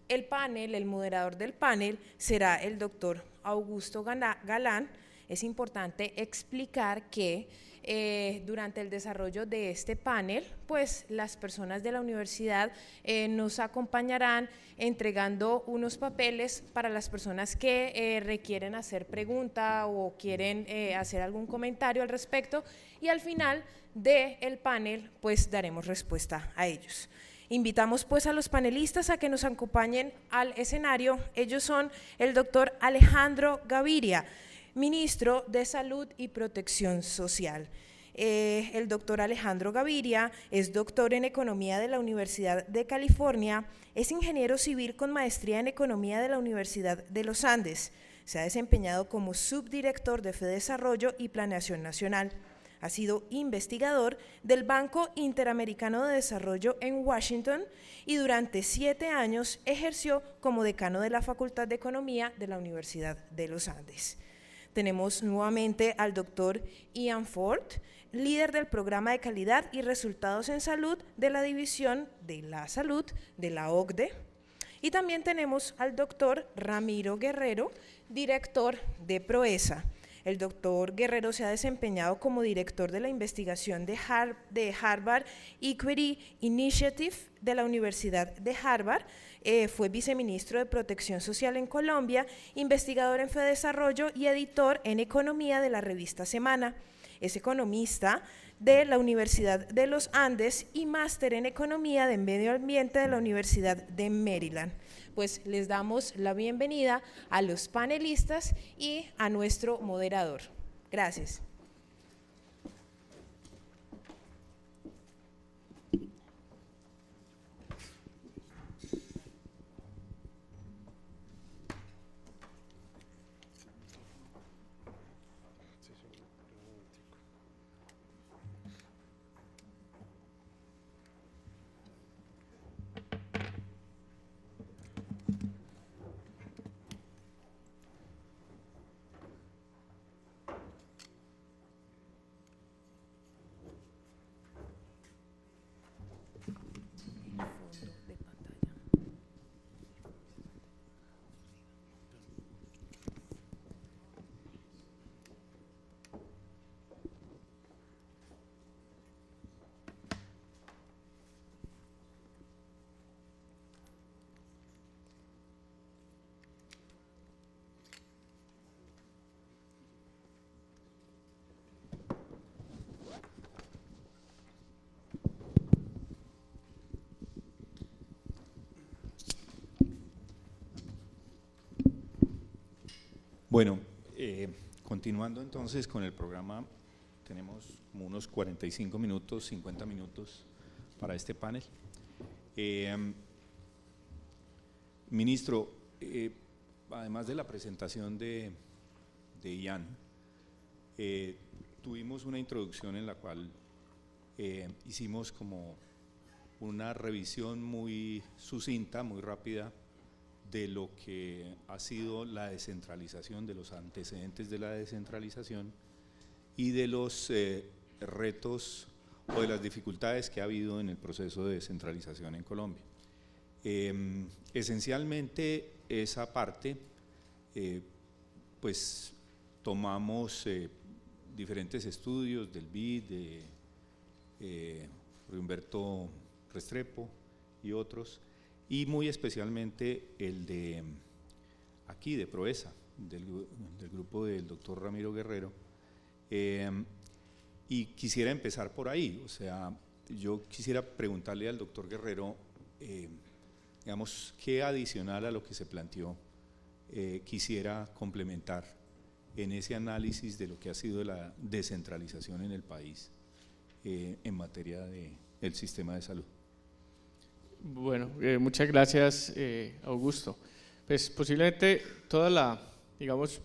el moderador del panel será el doctor Augusto Galán. Es importante explicar que durante el desarrollo de este panel, pues las personas de la universidad nos acompañarán entregando unos papeles para las personas que requieren hacer pregunta o quieren hacer algún comentario al respecto, y al final del panel pues daremos respuesta a ellos. Invitamos pues a los panelistas a que nos acompañen al escenario. Ellos son el doctor Alejandro Gaviria, ministro de Salud y Protección Social. El doctor Alejandro Gaviria es doctor en Economía de la Universidad de California, es ingeniero civil con maestría en Economía de la Universidad de los Andes. Se ha desempeñado como subdirector de FEDesarrollo y Planeación Nacional. Ha sido investigador del Banco Interamericano de Desarrollo en Washington y durante 7 años ejerció como decano de la Facultad de Economía de la Universidad de los Andes. Tenemos nuevamente al doctor Ian Ford, líder del Programa de Calidad y Resultados en Salud de la División de la Salud de la OCDE. Y también tenemos al doctor Ramiro Guerrero, director de PROESA. El doctor Guerrero se ha desempeñado como director de la investigación de Harvard Equity Initiative de la Universidad de Harvard, fue viceministro de Protección Social en Colombia, investigador en FEDesarrollo y editor en Economía de la revista Semana. Es economista de la Universidad de los Andes y máster en Economía de Medio Ambiente de la Universidad de Maryland. Pues les damos la bienvenida a los panelistas y a nuestro moderador. Gracias. Bueno, continuando entonces con el programa, tenemos como unos 45 minutos, 50 minutos para este panel. Ministro, además de la presentación de Ian, tuvimos una introducción en la cual hicimos como una revisión muy sucinta, muy rápida, de lo que ha sido la descentralización, de los antecedentes de la descentralización y de los retos o de las dificultades que ha habido en el proceso de descentralización en Colombia. Esencialmente esa parte, pues tomamos diferentes estudios del BID, de Humberto Restrepo y otros, y muy especialmente el de aquí, de PROESA, del grupo del doctor Ramiro Guerrero, y quisiera empezar por ahí. O sea, yo quisiera preguntarle al doctor Guerrero, digamos, qué adicional a lo que se planteó quisiera complementar en ese análisis de lo que ha sido la descentralización en el país en materia del sistema de salud. Bueno, muchas gracias, Augusto. Pues posiblemente toda la, digamos,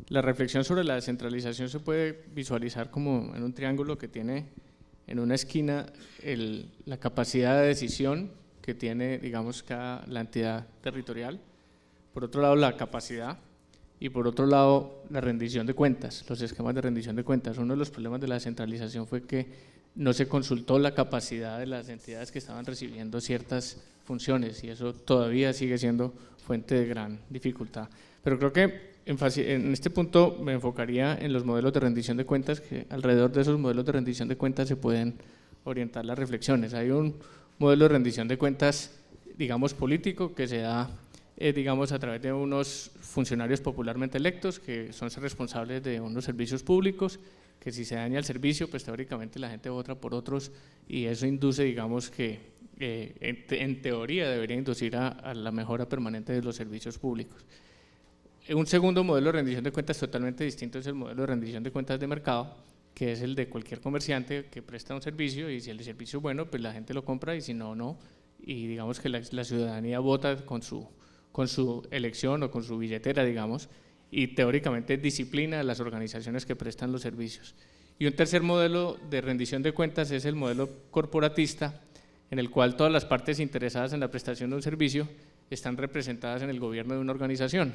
la reflexión sobre la descentralización se puede visualizar como en un triángulo que tiene en una esquina la capacidad de decisión que tiene, digamos, la entidad territorial. Por otro lado, la capacidad y por otro lado la rendición de cuentas, los esquemas de rendición de cuentas. Uno de los problemas de la descentralización fue que no se consultó la capacidad de las entidades que estaban recibiendo ciertas funciones, y eso todavía sigue siendo fuente de gran dificultad. Pero creo que en este punto me enfocaría en los modelos de rendición de cuentas, que alrededor de esos modelos de rendición de cuentas se pueden orientar las reflexiones. Hay un modelo de rendición de cuentas, digamos, político, que se da, digamos, a través de unos funcionarios popularmente electos que son responsables de unos servicios públicos, que si se daña el servicio, pues teóricamente la gente vota por otros, y eso induce, digamos, que en teoría debería inducir a la mejora permanente de los servicios públicos. Un segundo modelo de rendición de cuentas totalmente distinto es el modelo de rendición de cuentas de mercado, que es el de cualquier comerciante que presta un servicio, y si el servicio es bueno, pues la gente lo compra, y si no, no, y digamos que la ciudadanía vota con su elección o con su billetera, digamos, y teóricamente disciplina a las organizaciones que prestan los servicios. Y un tercer modelo de rendición de cuentas es el modelo corporatista, en el cual todas las partes interesadas en la prestación de un servicio están representadas en el gobierno de una organización.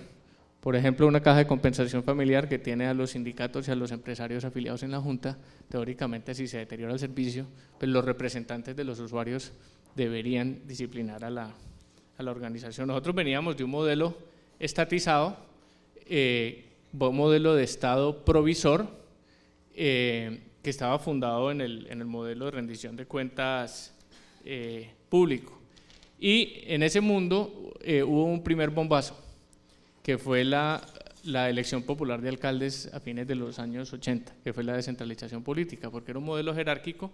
Por ejemplo, una caja de compensación familiar que tiene a los sindicatos y a los empresarios afiliados en la junta, teóricamente si se deteriora el servicio, pues los representantes de los usuarios deberían disciplinar a la organización. Nosotros veníamos de un modelo estatizado, un modelo de Estado provisor, que estaba fundado en el modelo de rendición de cuentas público. Y en ese mundo hubo un primer bombazo, que fue la elección popular de alcaldes a fines de los años 80, que fue la descentralización política, porque era un modelo jerárquico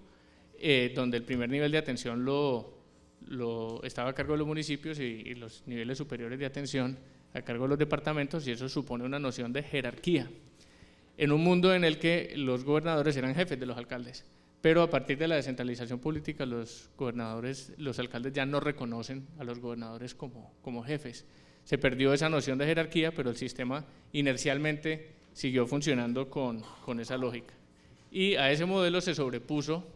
donde el primer nivel de atención estaba a cargo de los municipios y los niveles superiores de atención a cargo de los departamentos, y eso supone una noción de jerarquía, en un mundo en el que los gobernadores eran jefes de los alcaldes, pero a partir de la descentralización política los alcaldes ya no reconocen a los gobernadores como jefes. Se perdió esa noción de jerarquía, pero el sistema inercialmente siguió funcionando con esa lógica. Y a ese modelo se sobrepuso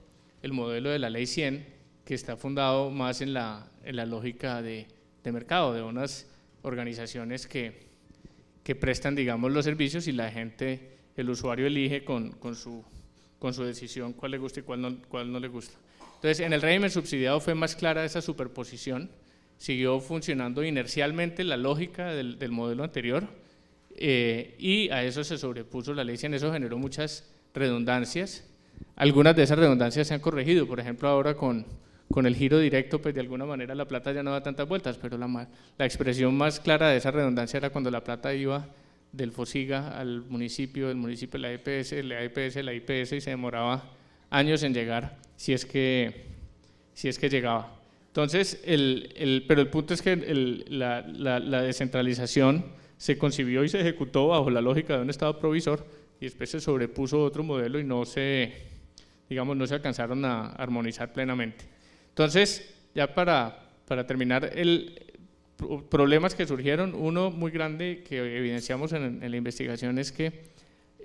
el modelo de la Ley 100, que está fundado más en la lógica de mercado, de unas organizaciones que prestan, digamos, los servicios, y la gente, el usuario elige con su decisión cuál le gusta y cuál no le gusta. Entonces, en el régimen subsidiado fue más clara esa superposición, siguió funcionando inercialmente la lógica del modelo anterior, y a eso se sobrepuso la Ley 100. Eso generó muchas redundancias. Algunas de esas redundancias se han corregido, por ejemplo, ahora con el giro directo, pues de alguna manera la plata ya no da tantas vueltas, pero la expresión más clara de esa redundancia era cuando la plata iba del FOSIGA al municipio, del municipio a la EPS, la EPS a la IPS, y se demoraba años en llegar, si es que llegaba. Entonces, pero el punto es que la descentralización se concibió y se ejecutó bajo la lógica de un Estado provisor, y después se sobrepuso otro modelo y no se alcanzaron a armonizar plenamente. Entonces, ya para terminar, problemas que surgieron, uno muy grande que evidenciamos en la investigación es que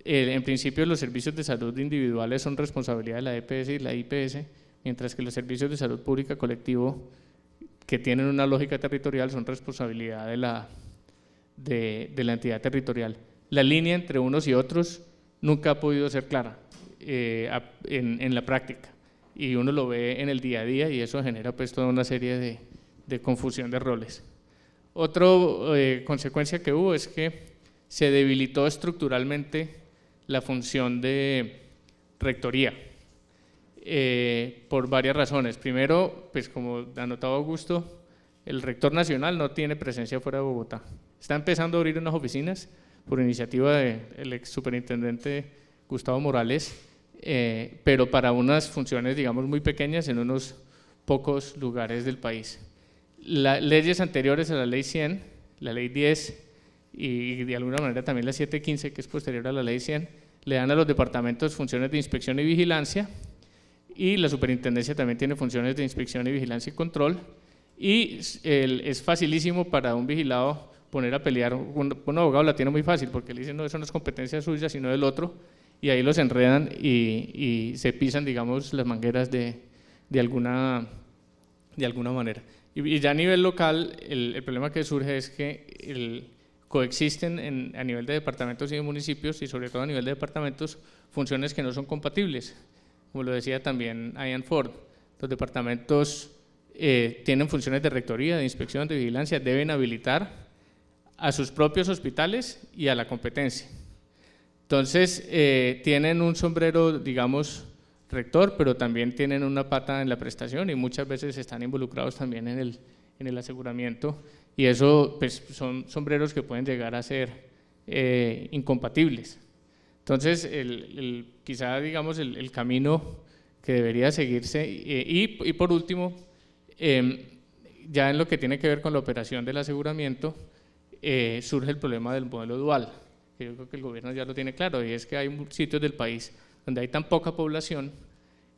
en principio los servicios de salud individuales son responsabilidad de la EPS y la IPS, mientras que los servicios de salud pública colectivo, que tienen una lógica territorial, son responsabilidad de la entidad territorial. La línea entre unos y otros nunca ha podido ser clara en la práctica, y uno lo ve en el día a día, y eso genera pues toda una serie de confusión de roles. Otra consecuencia que hubo es que se debilitó estructuralmente la función de rectoría, por varias razones. Primero, pues como anotaba Augusto, el rector nacional no tiene presencia fuera de Bogotá. Está empezando a abrir unas oficinas por iniciativa del ex superintendente Gustavo Morales, pero para unas funciones, digamos, muy pequeñas en unos pocos lugares del país. Las leyes anteriores a la Ley 100, la Ley 10 y de alguna manera también la 715, que es posterior a la Ley 100, le dan a los departamentos funciones de inspección y vigilancia, y la superintendencia también tiene funciones de inspección y vigilancia y control, y es facilísimo para un vigilado poner a pelear. Un abogado la tiene muy fácil, porque le dicen no, eso no es competencia suya sino del otro, y ahí los enredan y se pisan, digamos, las mangueras de alguna manera. Y ya a nivel local, el problema que surge es que coexisten a nivel de departamentos y de municipios, y sobre todo a nivel de departamentos, funciones que no son compatibles. Como lo decía también Ian Ford, los departamentos tienen funciones de rectoría, de inspección, de vigilancia, deben habilitar a sus propios hospitales y a la competencia. Entonces, tienen un sombrero, digamos, rector, pero también tienen una pata en la prestación y muchas veces están involucrados también en el aseguramiento, y eso pues, son sombreros que pueden llegar a ser incompatibles. Entonces, quizá digamos el camino que debería seguirse, y por último, ya en lo que tiene que ver con la operación del aseguramiento, surge el problema del modelo dual, que yo creo que el gobierno ya lo tiene claro, y es que hay sitios del país donde hay tan poca población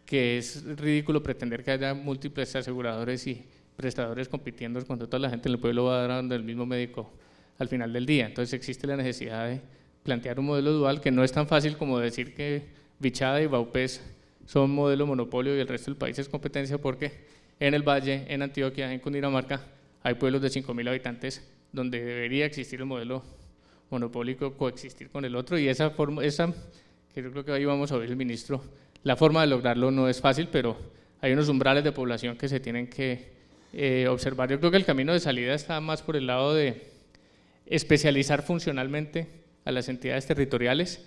que es ridículo pretender que haya múltiples aseguradores y prestadores compitiendo cuando toda la gente en el pueblo va a dar donde el mismo médico al final del día. Entonces existe la necesidad de plantear un modelo dual, que no es tan fácil como decir que Vichada y Baupés son modelo monopolio y el resto del país es competencia, porque en el Valle, en Antioquia, en Cundinamarca, hay pueblos de 5.000 habitantes donde debería existir el modelo monopólico, coexistir con el otro, y esa forma, que yo creo que ahí vamos a oír el ministro, la forma de lograrlo no es fácil, pero hay unos umbrales de población que se tienen que observar. Yo creo que el camino de salida está más por el lado de especializar funcionalmente a las entidades territoriales,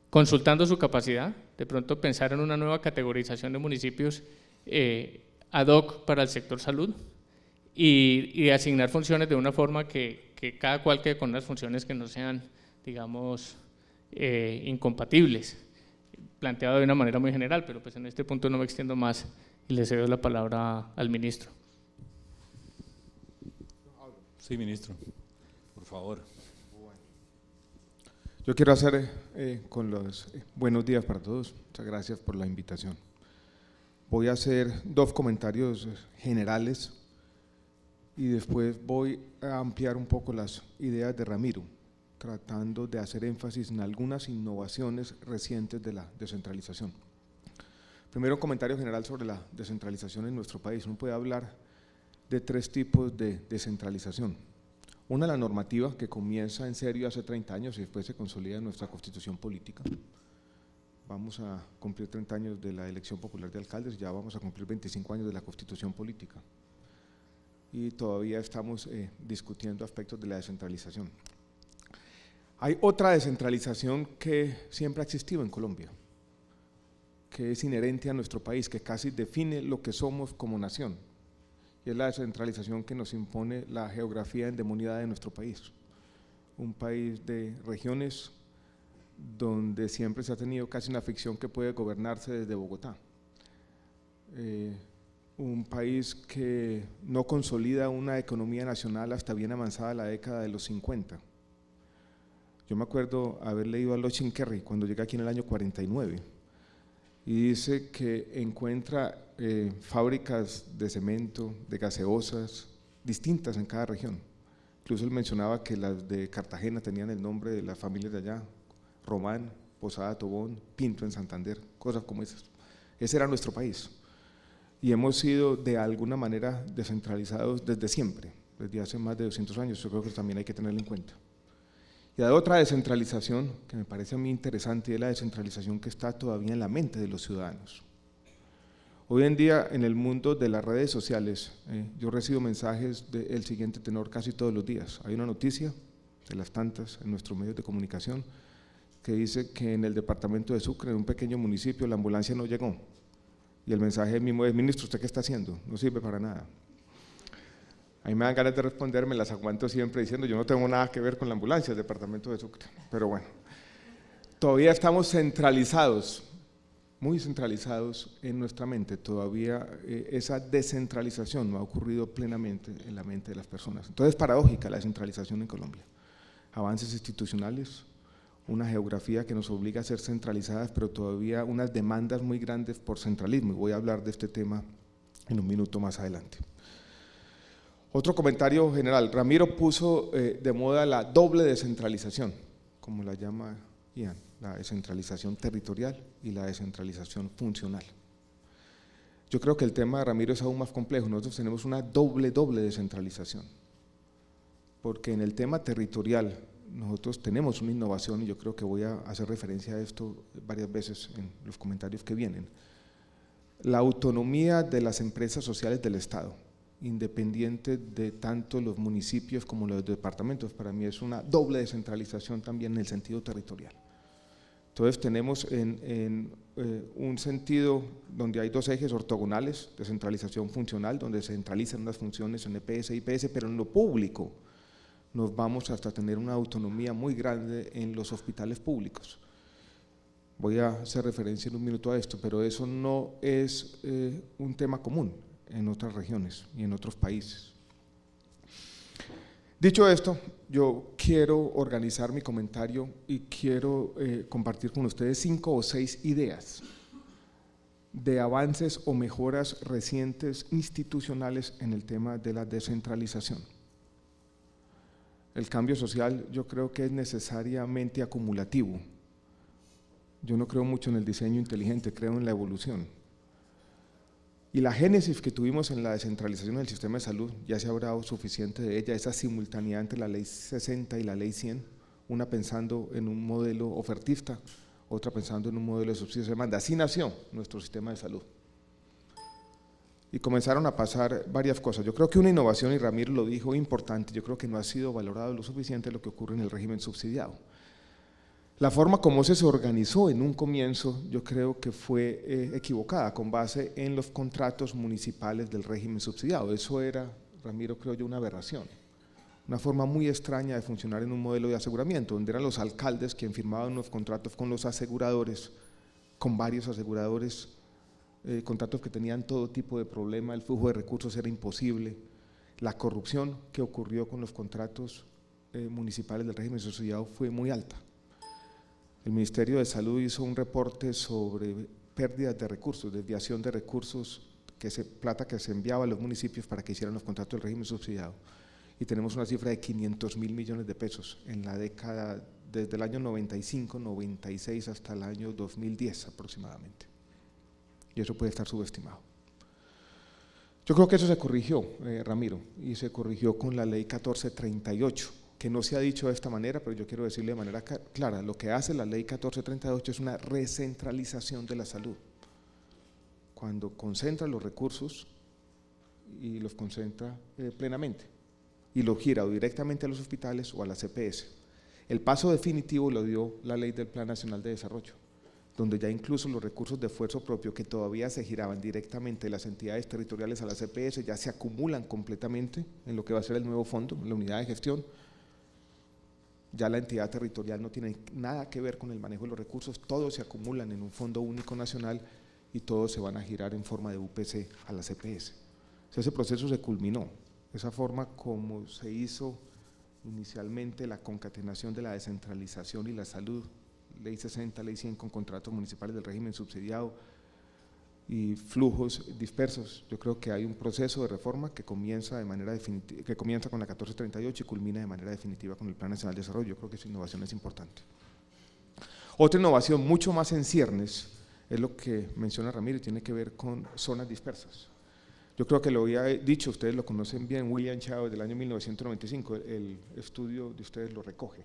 consultando su capacidad, de pronto pensar en una nueva categorización de municipios ad hoc para el sector salud, y asignar funciones de una forma que cada cual quede con unas funciones que no sean, digamos, incompatibles, planteado de una manera muy general, pero pues en este punto no me extiendo más y le cedo la palabra al ministro. Sí, ministro, por favor. Yo quiero hacer con los buenos días para todos. Muchas gracias por la invitación. Voy a hacer dos comentarios generales y después voy a ampliar un poco las ideas de Ramiro, tratando de hacer énfasis en algunas innovaciones recientes de la descentralización. Primero, un comentario general sobre la descentralización en nuestro país. Uno puede hablar de tres tipos de descentralización. Una, la normativa, que comienza en serio hace 30 años y después se consolida en nuestra constitución política. Vamos a cumplir 30 años de la elección popular de alcaldes y ya vamos a cumplir 25 años de la constitución política. Y todavía estamos discutiendo aspectos de la descentralización. Hay otra descentralización que siempre ha existido en Colombia, que es inherente a nuestro país, que casi define lo que somos como nación, y es la descentralización que nos impone la geografía endemoniada de nuestro país. Un país de regiones donde siempre se ha tenido casi una ficción que puede gobernarse desde Bogotá. Un país que no consolida una economía nacional hasta bien avanzada la década de los 50. Yo me acuerdo haber leído a Lochin Kerry cuando llegué aquí en el año 49, y dice que encuentra fábricas de cemento, de gaseosas, distintas en cada región. Incluso él mencionaba que las de Cartagena tenían el nombre de las familias de allá, Román, Posada, Tobón, Pinto en Santander, cosas como esas. Ese era nuestro país. Y hemos sido de alguna manera descentralizados desde siempre, desde hace más de 200 años, yo creo que también hay que tenerlo en cuenta. Y hay otra descentralización que me parece a mí interesante, y es la descentralización que está todavía en la mente de los ciudadanos. Hoy en día, en el mundo de las redes sociales, yo recibo mensajes del siguiente tenor casi todos los días. Hay una noticia, de las tantas en nuestros medios de comunicación, que dice que en el departamento de Sucre, en un pequeño municipio, la ambulancia no llegó. Y el mensaje mismo es: ministro, ¿usted qué está haciendo? No sirve para nada. A mí me dan ganas de responder, me las aguanto siempre diciendo: yo no tengo nada que ver con la ambulancia del departamento de Sucre. Pero bueno, todavía estamos centralizados, muy centralizados en nuestra mente. Todavía esa descentralización no ha ocurrido plenamente en la mente de las personas. Entonces es paradójica la descentralización en Colombia. Avances institucionales, una geografía que nos obliga a ser centralizadas, pero todavía unas demandas muy grandes por centralismo, y voy a hablar de este tema en un minuto más adelante. Otro comentario general: Ramiro puso de moda la doble descentralización, como la llama Ian, la descentralización territorial y la descentralización funcional. Yo creo que el tema de Ramiro es aún más complejo. Nosotros tenemos una doble descentralización, porque en el tema territorial nosotros tenemos una innovación y yo creo que voy a hacer referencia a esto varias veces en los comentarios que vienen. La autonomía de las empresas sociales del Estado, independiente de tanto los municipios como los departamentos, para mí es una doble descentralización también en el sentido territorial. Entonces tenemos un sentido donde hay dos ejes ortogonales, descentralización funcional, donde se centralizan unas funciones en EPS y IPS, pero en lo público nos vamos hasta tener una autonomía muy grande en los hospitales públicos. Voy a hacer referencia en un minuto a esto, pero eso no es un tema común en otras regiones y en otros países. Dicho esto, yo quiero organizar mi comentario y quiero compartir con ustedes 5 o 6 ideas de avances o mejoras recientes institucionales en el tema de la descentralización. El cambio social yo creo que es necesariamente acumulativo. Yo no creo mucho en el diseño inteligente, creo en la evolución. Y la génesis que tuvimos en la descentralización del sistema de salud, ya se ha hablado suficiente de ella, esa simultaneidad entre la ley 60 y la ley 100, una pensando en un modelo ofertista, otra pensando en un modelo de subsidios de demanda. Así nació nuestro sistema de salud. Y comenzaron a pasar varias cosas. Yo creo que una innovación, y Ramiro lo dijo, importante, yo creo que no ha sido valorado lo suficiente lo que ocurre en el régimen subsidiado. La forma como se organizó en un comienzo yo creo que fue equivocada con base en los contratos municipales del régimen subsidiado. Eso era, Ramiro, creo yo, una aberración, una forma muy extraña de funcionar en un modelo de aseguramiento, donde eran los alcaldes quienes firmaban los contratos con los aseguradores, con varios aseguradores, contratos que tenían todo tipo de problema, el flujo de recursos era imposible, la corrupción que ocurrió con los contratos municipales del régimen subsidiado fue muy alta. El Ministerio de Salud hizo un reporte sobre pérdidas de recursos, desviación de recursos, plata que se enviaba a los municipios para que hicieran los contratos del régimen subsidiado. Y tenemos una cifra de 500.000 millones de pesos en la década, desde el año 95, 96 hasta el año 2010 aproximadamente. Y eso puede estar subestimado. Yo creo que eso se corrigió, Ramiro, y se corrigió con la ley 1438. Que no se ha dicho de esta manera, pero yo quiero decirle de manera clara, lo que hace la ley 1438 es una recentralización de la salud, cuando concentra los recursos y los concentra plenamente, y lo gira o directamente a los hospitales o a las EPS. El paso definitivo lo dio la Ley del Plan Nacional de Desarrollo, donde ya incluso los recursos de esfuerzo propio que todavía se giraban directamente de las entidades territoriales a las EPS ya se acumulan completamente en lo que va a ser el nuevo fondo, la unidad de gestión. Ya la entidad territorial no tiene nada que ver con el manejo de los recursos, todos se acumulan en un fondo único nacional y todos se van a girar en forma de UPC a las EPS. O sea, ese proceso se culminó, esa forma como se hizo inicialmente la concatenación de la descentralización y la salud, ley 60, ley 100 con contratos municipales del régimen subsidiado y flujos dispersos. Yo creo que hay un proceso de reforma que comienza de manera definitiva, que comienza con la 1438 y culmina de manera definitiva con el Plan Nacional de Desarrollo. Yo creo que esa innovación es importante. Otra innovación mucho más en ciernes es lo que menciona Ramiro y tiene que ver con zonas dispersas. Yo creo que lo había dicho, ustedes lo conocen bien, William Chao del año 1995, el estudio de ustedes lo recoge.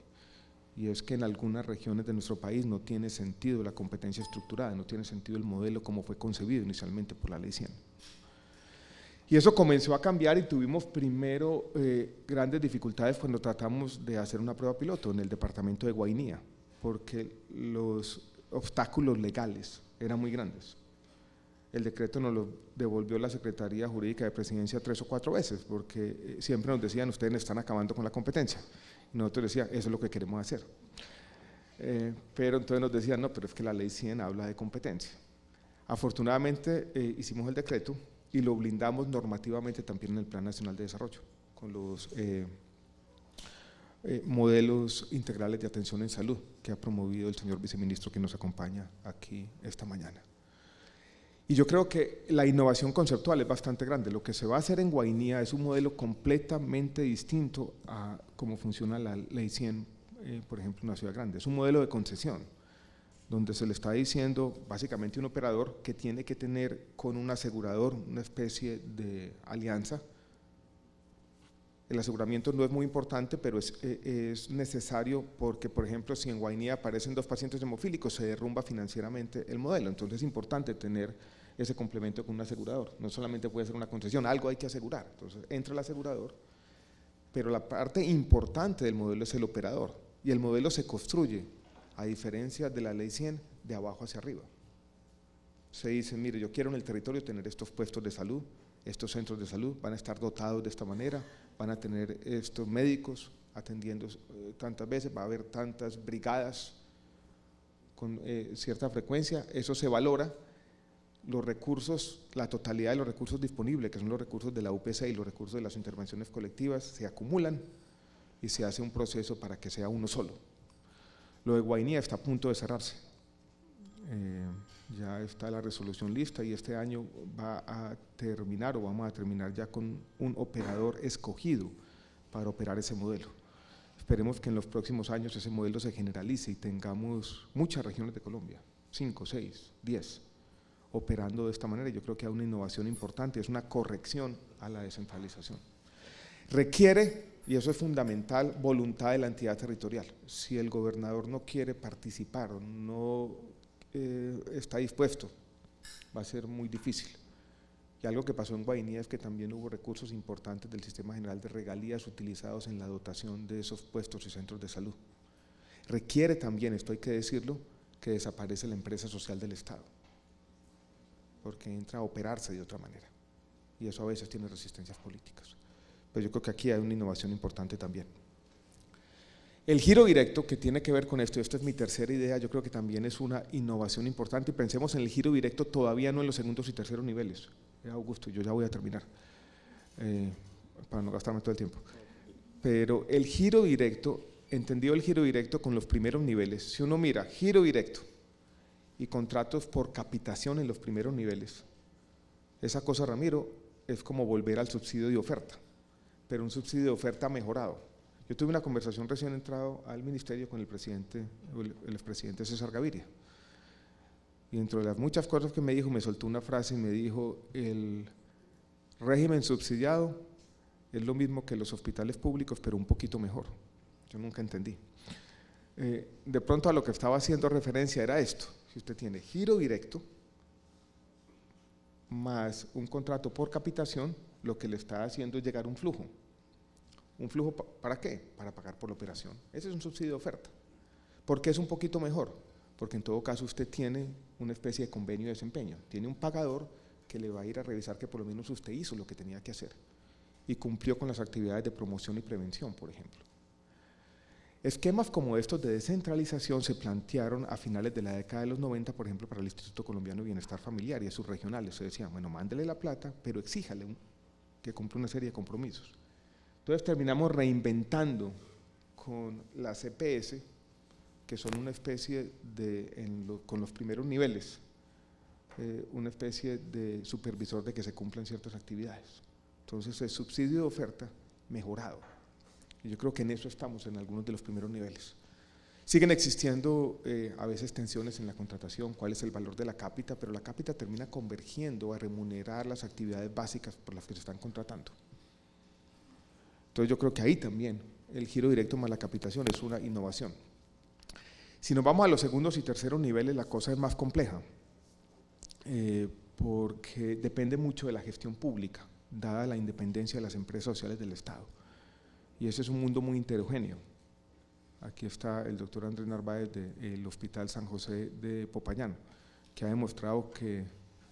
Y es que en algunas regiones de nuestro país no tiene sentido la competencia estructurada, no tiene sentido el modelo como fue concebido inicialmente por la ley 100. Y eso comenzó a cambiar y tuvimos primero grandes dificultades cuando tratamos de hacer una prueba piloto en el departamento de Guainía, porque los obstáculos legales eran muy grandes. El decreto nos lo devolvió la Secretaría Jurídica de Presidencia 3 o 4 veces, porque siempre nos decían, ustedes están acabando con la competencia. Y nosotros decíamos, eso es lo que queremos hacer. Pero entonces nos decían, no, pero es que la ley 100 habla de competencia. Afortunadamente hicimos el decreto y lo blindamos normativamente también en el Plan Nacional de Desarrollo, con los modelos integrales de atención en salud que ha promovido el señor viceministro que nos acompaña aquí esta mañana. Y yo creo que la innovación conceptual es bastante grande. Lo que se va a hacer en Guainía es un modelo completamente distinto a cómo funciona la ley 100, por ejemplo, en una ciudad grande. Es un modelo de concesión, donde se le está diciendo básicamente un operador que tiene que tener con un asegurador una especie de alianza El aseguramiento no es muy importante, pero es necesario porque, por ejemplo, si en Guainía aparecen 2 pacientes hemofílicos, se derrumba financieramente el modelo. Entonces es importante tener ese complemento con un asegurador. No solamente puede ser una concesión, algo hay que asegurar. Entonces entra el asegurador, pero la parte importante del modelo es el operador. Y el modelo se construye, a diferencia de la ley 100, de abajo hacia arriba. Se dice, mire, yo quiero en el territorio tener estos puestos de salud, estos centros de salud van a estar dotados de esta manera, van a tener estos médicos atendiendo tantas veces, va a haber tantas brigadas con cierta frecuencia, eso se valora, los recursos, la totalidad de los recursos disponibles, que son los recursos de la UPC y los recursos de las intervenciones colectivas, se acumulan y se hace un proceso para que sea uno solo. Lo de Guainía está a punto de cerrarse. Ya está la resolución lista y este año va a terminar o vamos a terminar ya con un operador escogido para operar ese modelo. Esperemos que en los próximos años ese modelo se generalice y tengamos muchas regiones de Colombia, 5, 6, 10, operando de esta manera. Yo creo que hay una innovación importante, es una corrección a la descentralización. Requiere, y eso es fundamental, voluntad de la entidad territorial. Si el gobernador no quiere participar, no está dispuesto, va a ser muy difícil. Y algo que pasó en Guainía es que también hubo recursos importantes del Sistema General de Regalías utilizados en la dotación de esos puestos y centros de salud. Requiere también, esto hay que decirlo, que desaparece la empresa social del Estado, porque entra a operarse de otra manera, y eso a veces tiene resistencias políticas. Pero yo creo que aquí hay una innovación importante también. El giro directo, que tiene que ver con esto, y esta es mi tercera idea, yo creo que también es una innovación importante, y pensemos en el giro directo todavía no en los segundos y terceros niveles. Augusto, yo ya voy a terminar, para no gastarme todo el tiempo. Pero el giro directo, entendido el giro directo con los primeros niveles, si uno mira giro directo y contratos por capitación en los primeros niveles, esa cosa, Ramiro, es como volver al subsidio de oferta, pero un subsidio de oferta mejorado. Yo tuve una conversación recién entrado al ministerio con el expresidente César Gaviria, y entre las muchas cosas que me dijo, me soltó una frase y me dijo: el régimen subsidiado es lo mismo que los hospitales públicos, pero un poquito mejor. Yo nunca entendí. De pronto a lo que estaba haciendo referencia era esto: si usted tiene giro directo más un contrato por capitación, lo que le está haciendo es llegar un flujo. ¿Un flujo para qué? Para pagar por la operación. Ese es un subsidio de oferta. ¿Por qué es un poquito mejor? Porque en todo caso usted tiene una especie de convenio de desempeño, tiene un pagador que le va a ir a revisar que por lo menos usted hizo lo que tenía que hacer y cumplió con las actividades de promoción y prevención, por ejemplo. Esquemas como estos de descentralización se plantearon a finales de la década de los 90, por ejemplo, para el Instituto Colombiano de Bienestar Familiar y a sus regionales. Se decía, bueno, mándele la plata, pero exíjale que cumpla una serie de compromisos. Entonces terminamos reinventando con las EPS, que son una especie de, con los primeros niveles, una especie de supervisor de que se cumplan ciertas actividades. Entonces el subsidio de oferta mejorado. Y yo creo que en eso estamos en algunos de los primeros niveles. Siguen existiendo a veces tensiones en la contratación, cuál es el valor de la cápita, pero la cápita termina convergiendo a remunerar las actividades básicas por las que se están contratando. Entonces yo creo que ahí también el giro directo más la capitación es una innovación. Si nos vamos a los segundos y terceros niveles, la cosa es más compleja, porque depende mucho de la gestión pública, dada la independencia de las empresas sociales del Estado. Y ese es un mundo muy heterogéneo. Aquí está el doctor Andrés Narváez del Hospital San José de Popayán, que ha demostrado que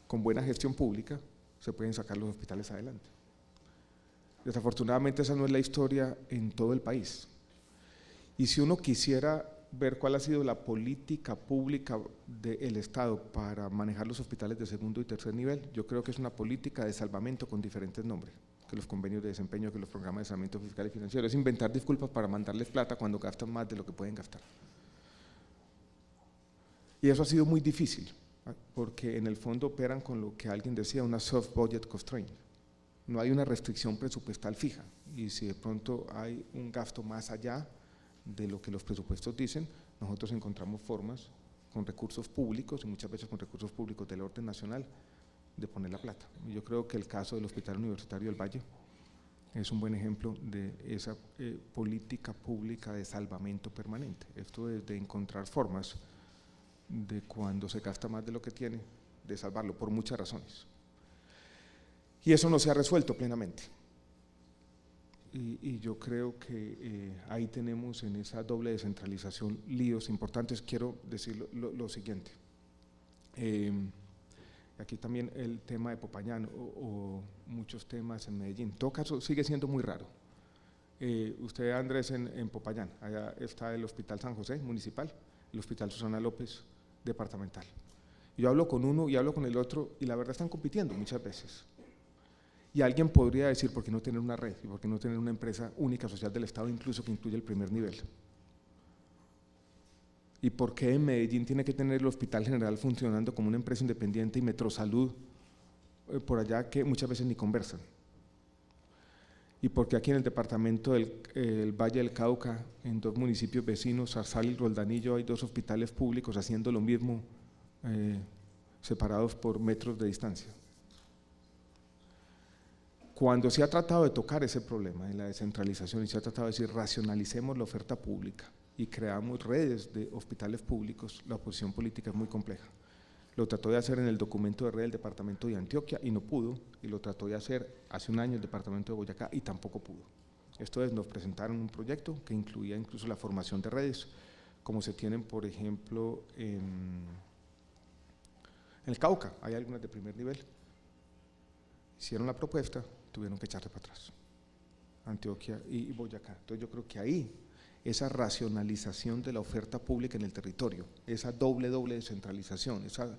con buena gestión pública se pueden sacar los hospitales adelante. Desafortunadamente esa no es la historia en todo el país. Y si uno quisiera ver cuál ha sido la política pública del Estado para manejar los hospitales de segundo y tercer nivel, yo creo que es una política de salvamento con diferentes nombres, que los convenios de desempeño, que los programas de salvamento fiscal y financiero. Es inventar disculpas para mandarles plata cuando gastan más de lo que pueden gastar. Y eso ha sido muy difícil, porque en el fondo operan con lo que alguien decía, una soft budget constraint. No hay una restricción presupuestal fija, y si de pronto hay un gasto más allá de lo que los presupuestos dicen, nosotros encontramos formas con recursos públicos, y muchas veces con recursos públicos del orden nacional, de poner la plata. Y yo creo que el caso del Hospital Universitario del Valle es un buen ejemplo de esa política pública de salvamento permanente. Esto es de encontrar formas de cuando se gasta más de lo que tiene, de salvarlo por muchas razones. Y eso no se ha resuelto plenamente. Y yo creo que ahí tenemos en esa doble descentralización líos importantes. Quiero decir lo siguiente. Aquí también el tema de Popayán o muchos temas en Medellín. En todo caso, sigue siendo muy raro. Usted, Andrés, en Popayán, allá está el Hospital San José municipal, el Hospital Susana López departamental. Yo hablo con uno y hablo con el otro y la verdad están compitiendo muchas veces. Y alguien podría decir, ¿por qué no tener una red? ¿Y por qué no tener una empresa única social del Estado, incluso que incluya el primer nivel? ¿Y por qué en Medellín tiene que tener el Hospital General funcionando como una empresa independiente y Metrosalud por allá que muchas veces ni conversan? ¿Y por qué aquí en el departamento del Valle del Cauca, en 2 municipios vecinos, Zarzal y Roldanillo, hay 2 hospitales públicos haciendo lo mismo, separados por metros de distancia? Cuando se ha tratado de tocar ese problema de la descentralización y se ha tratado de decir racionalicemos la oferta pública y creamos redes de hospitales públicos, la oposición política es muy compleja. Lo trató de hacer en el documento de red del departamento de Antioquia y no pudo, y lo trató de hacer hace un año el departamento de Boyacá y tampoco pudo. Esto es, nos presentaron un proyecto que incluía incluso la formación de redes, como se tienen, por ejemplo, en el Cauca, hay algunas de primer nivel. Hicieron la propuesta, tuvieron que echarse para atrás, Antioquia y Boyacá. Entonces yo creo que ahí, esa racionalización de la oferta pública en el territorio, esa doble descentralización, esa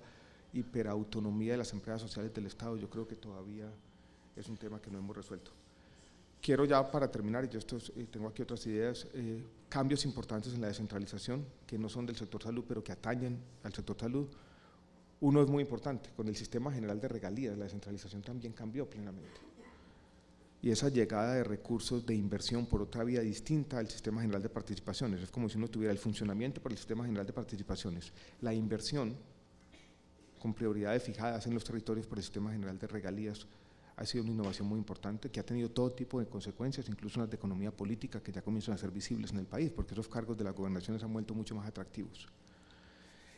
hiperautonomía de las empresas sociales del Estado, yo creo que todavía es un tema que no hemos resuelto. Quiero ya para terminar, y yo tengo aquí otras ideas, cambios importantes en la descentralización, que no son del sector salud, pero que atañen al sector salud. Uno es muy importante, con el sistema general de regalías, la descentralización también cambió plenamente. Y esa llegada de recursos de inversión por otra vía distinta al sistema general de participaciones, es como si uno tuviera el funcionamiento por el sistema general de participaciones, la inversión con prioridades fijadas en los territorios por el sistema general de regalías, ha sido una innovación muy importante que ha tenido todo tipo de consecuencias, incluso las de economía política que ya comienzan a ser visibles en el país, porque esos cargos de las gobernaciones han vuelto mucho más atractivos.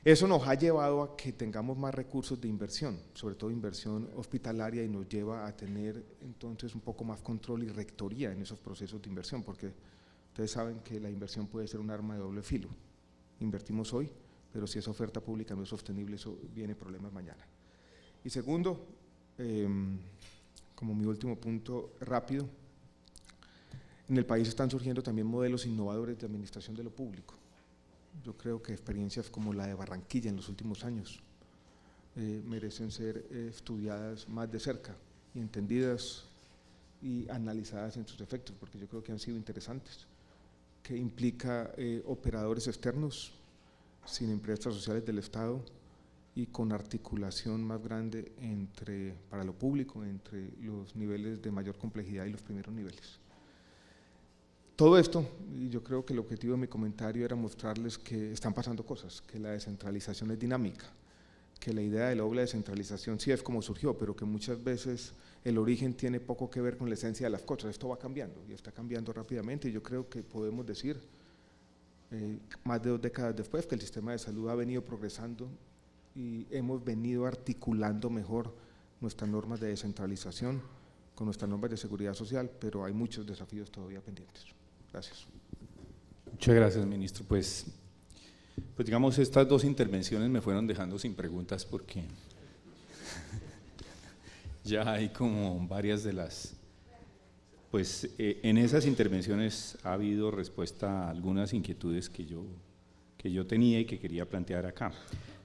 Eso nos ha llevado a que tengamos más recursos de inversión, sobre todo inversión hospitalaria, y nos lleva a tener entonces un poco más control y rectoría en esos procesos de inversión, porque ustedes saben que la inversión puede ser un arma de doble filo. Invertimos hoy, pero si esa oferta pública no es sostenible, eso viene problemas mañana. Y segundo, como mi último punto rápido, en el país están surgiendo también modelos innovadores de administración de lo público. Yo creo que experiencias como la de Barranquilla en los últimos años merecen ser estudiadas más de cerca y entendidas y analizadas en sus efectos, porque yo creo que han sido interesantes, que implica operadores externos sin empresas sociales del Estado y con articulación más grande para lo público, entre los niveles de mayor complejidad y los primeros niveles. Todo esto, y yo creo que el objetivo de mi comentario era mostrarles que están pasando cosas, que la descentralización es dinámica, que la idea de la doble descentralización sí es como surgió, pero que muchas veces el origen tiene poco que ver con la esencia de las cosas. Esto va cambiando y está cambiando rápidamente, y yo creo que podemos decir, más de 2 décadas después, que el sistema de salud ha venido progresando y hemos venido articulando mejor nuestras normas de descentralización con nuestras normas de seguridad social, pero hay muchos desafíos todavía pendientes. Gracias. Muchas gracias, ministro. Pues digamos, estas 2 intervenciones me fueron dejando sin preguntas, porque ya hay como varias de las… Pues en esas intervenciones ha habido respuesta a algunas inquietudes que yo tenía y que quería plantear acá.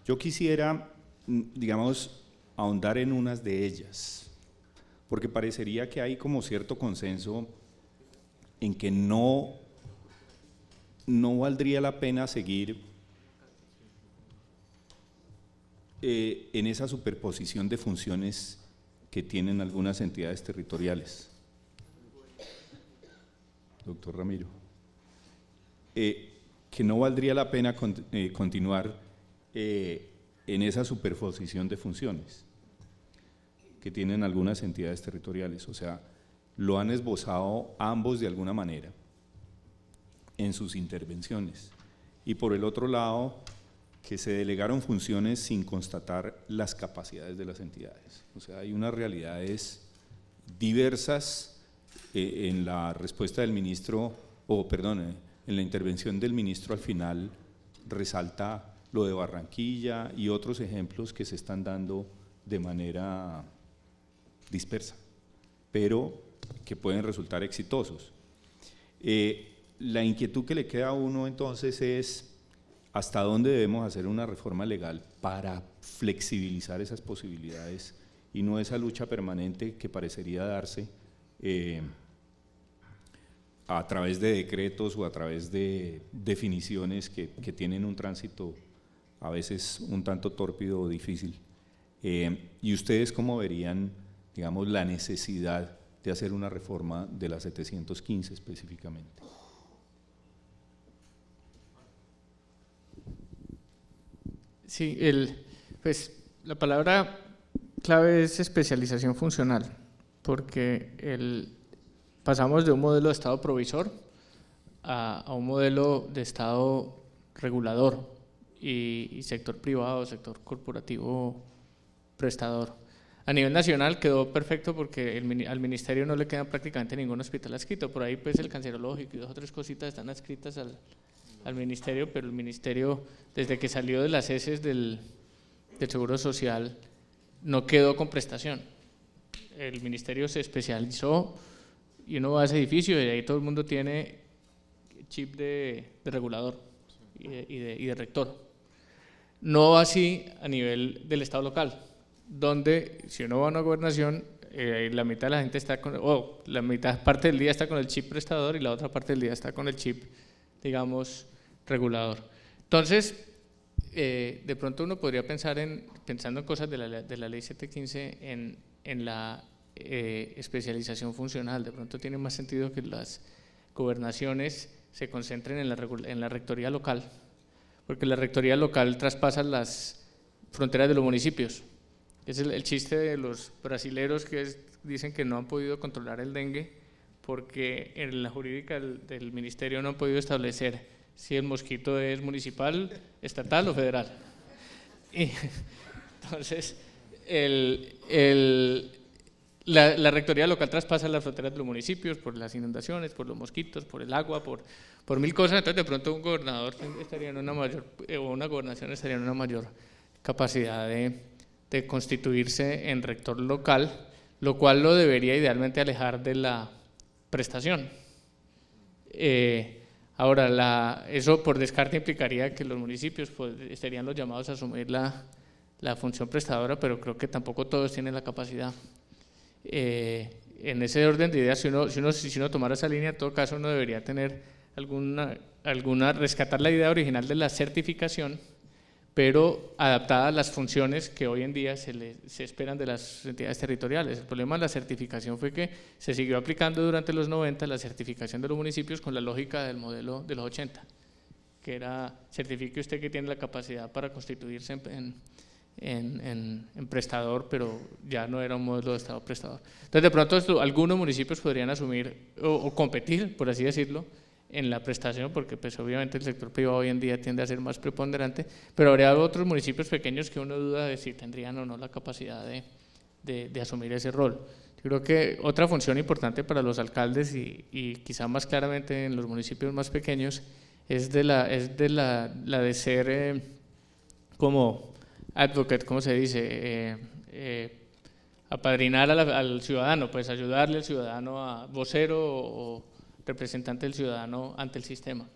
Yo quisiera, digamos, ahondar en unas de ellas, porque parecería que hay como cierto consenso en que no valdría la pena seguir en esa superposición de funciones que tienen algunas entidades territoriales. Doctor Ramiro, que no valdría la pena continuar en esa superposición de funciones que tienen algunas entidades territoriales. O sea, lo han esbozado ambos de alguna manera en sus intervenciones. Y por el otro lado, que se delegaron funciones sin constatar las capacidades de las entidades. O sea, hay unas realidades diversas en la respuesta del ministro, en la intervención del ministro al final resalta lo de Barranquilla y otros ejemplos que se están dando de manera dispersa, pero que pueden resultar exitosos. La inquietud que le queda a uno entonces es hasta dónde debemos hacer una reforma legal para flexibilizar esas posibilidades y no esa lucha permanente que parecería darse a través de decretos o a través de definiciones que tienen un tránsito a veces un tanto tórpido o difícil. ¿Y ustedes cómo verían, digamos, la necesidad de hacer una reforma de la 715 específicamente? Sí, pues la palabra clave es especialización funcional, porque pasamos de un modelo de Estado provisor a un modelo de Estado regulador y sector privado, sector corporativo prestador. A nivel nacional quedó perfecto porque al ministerio no le queda prácticamente ningún hospital adscrito, por ahí pues el cancerológico y dos o tres cositas están adscritas al ministerio, pero el ministerio desde que salió de las heces del Seguro Social no quedó con prestación. El ministerio se especializó y uno va a ese edificio y ahí todo el mundo tiene chip de regulador y de rector. No así a nivel del Estado local, donde si uno va a una gobernación, la mitad de la gente está la mitad parte del día está con el chip prestador y la otra parte del día está con el chip, digamos, regulador. Entonces, de pronto uno podría pensando en cosas de la ley 715 en la especialización funcional. De pronto tiene más sentido que las gobernaciones se concentren en la rectoría local, porque la rectoría local traspasa las fronteras de los municipios. Es el chiste de los brasileros que dicen que no han podido controlar el dengue porque en la jurídica del ministerio no han podido establecer si el mosquito es municipal, estatal o federal. Y entonces, la rectoría local traspasa las fronteras de los municipios por las inundaciones, por los mosquitos, por el agua, por mil cosas. Entonces, de pronto un gobernador estaría en una gobernación estaría en una mayor capacidad de constituirse en rector local, lo cual lo debería idealmente alejar de la prestación. Ahora, eso por descarte implicaría que los municipios estarían los llamados a asumir la función prestadora, pero creo que tampoco todos tienen la capacidad. En ese orden de ideas, si uno tomara esa línea, en todo caso uno debería tener rescatar la idea original de la certificación, pero adaptada a las funciones que hoy en día se esperan de las entidades territoriales. El problema de la certificación fue que se siguió aplicando durante los 90 la certificación de los municipios con la lógica del modelo de los 80, que era certifique usted que tiene la capacidad para constituirse en prestador, pero ya no era un modelo de Estado prestador. Entonces, de pronto, algunos municipios podrían asumir o competir, por así decirlo, en la prestación, porque pues obviamente el sector privado hoy en día tiende a ser más preponderante, pero habría otros municipios pequeños que uno duda de si tendrían o no la capacidad de asumir ese rol. Yo creo que otra función importante para los alcaldes y quizá más claramente en los municipios más pequeños es la de ser como advocate, ¿cómo se dice? Apadrinar al ciudadano, pues ayudarle al ciudadano a vocero o representante del ciudadano ante el sistema.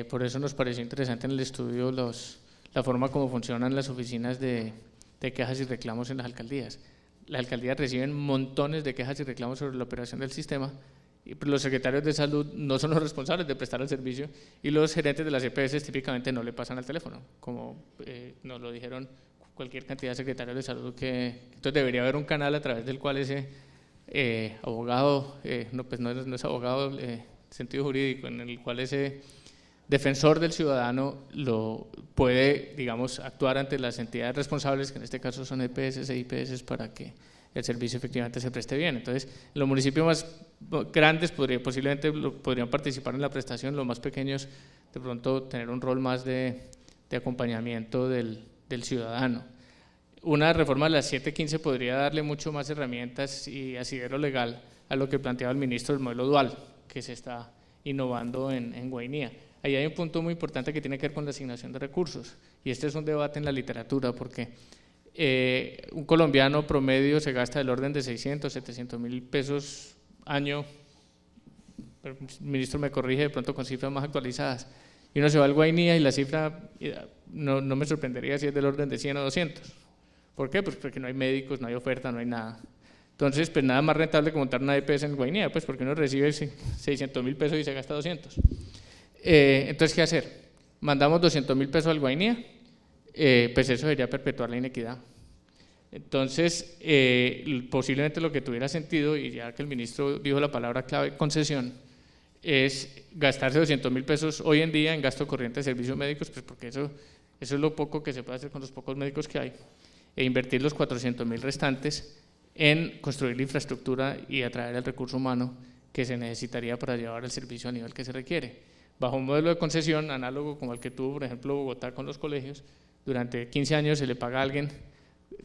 Por eso nos pareció interesante en el estudio la forma como funcionan las oficinas de quejas y reclamos en las alcaldías. Las alcaldías reciben montones de quejas y reclamos sobre la operación del sistema y los secretarios de salud no son los responsables de prestar el servicio y los gerentes de las EPS típicamente no le pasan al teléfono, como nos lo dijeron cualquier cantidad de secretarios de salud. Entonces debería haber un canal a través del cual ese abogado, no es abogado sentido jurídico, en el cual ese defensor del ciudadano lo puede, digamos, actuar ante las entidades responsables, que en este caso son EPS e IPS, para que el servicio efectivamente se preste bien. Entonces, los municipios más grandes posiblemente podrían participar en la prestación, los más pequeños de pronto tener un rol más de acompañamiento del ciudadano. Una reforma de la 715 podría darle mucho más herramientas y asidero legal a lo que planteaba el ministro del modelo dual, que se está innovando en Guainía. Ahí hay un punto muy importante que tiene que ver con la asignación de recursos, y este es un debate en la literatura, porque un colombiano promedio se gasta del orden de 600, 700 mil pesos año, pero el ministro me corrige de pronto con cifras más actualizadas, y uno se va al Guainía y la cifra no me sorprendería si es del orden de 100 o 200. ¿Por qué? Pues porque no hay médicos, no hay oferta, no hay nada. Entonces, pues nada más rentable que montar una EPS en Guainía, pues porque uno recibe 600 mil pesos y se gasta 200. Entonces, ¿qué hacer? Mandamos 200 mil pesos al Guainía, pues eso sería perpetuar la inequidad. Entonces, posiblemente lo que tuviera sentido, y ya que el ministro dijo la palabra clave, concesión, es gastarse 200 mil pesos hoy en día en gasto corriente de servicios médicos, pues porque eso es lo poco que se puede hacer con los pocos médicos que hay, e invertir los 400 mil restantes en construir la infraestructura y atraer el recurso humano que se necesitaría para llevar el servicio a nivel que se requiere. Bajo un modelo de concesión análogo como el que tuvo, por ejemplo, Bogotá con los colegios, durante 15 años se le paga a alguien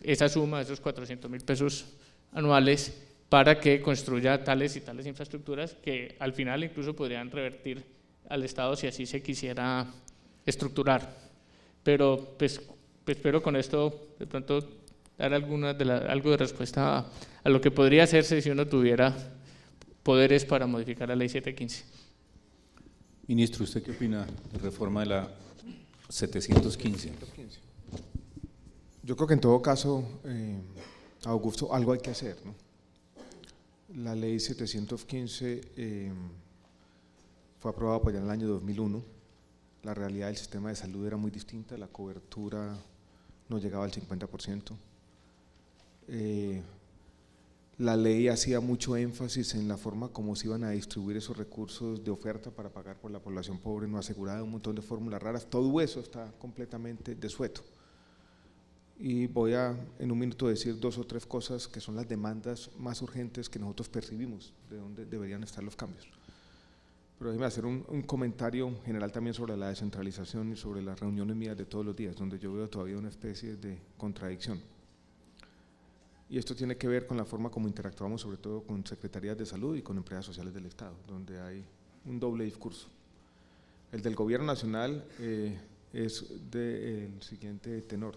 esa suma, esos 400 mil pesos anuales, para que construya tales y tales infraestructuras que al final incluso podrían revertir al Estado si así se quisiera estructurar. Pero pues espero con esto de pronto dar algo de respuesta a lo que podría hacerse si uno tuviera poderes para modificar la ley 715. Ministro, ¿usted qué opina de reforma de la 715? Yo creo que en todo caso, Augusto, algo hay que hacer, ¿no? La ley 715 fue aprobada por allá en el año 2001. La realidad del sistema de salud era muy distinta, la cobertura no llegaba al 50%. La ley hacía mucho énfasis en la forma como se iban a distribuir esos recursos de oferta para pagar por la población pobre no asegurada, un montón de fórmulas raras. Todo eso está completamente desueto. Y voy a en un minuto decir 2 o 3 cosas que son las demandas más urgentes que nosotros percibimos de dónde deberían estar los cambios. Pero déjeme hacer un comentario general también sobre la descentralización y sobre las reuniones mías de todos los días, donde yo veo todavía una especie de contradicción. Y esto tiene que ver con la forma como interactuamos sobre todo con secretarías de salud y con empresas sociales del Estado, donde hay un doble discurso. El del gobierno nacional es del siguiente tenor,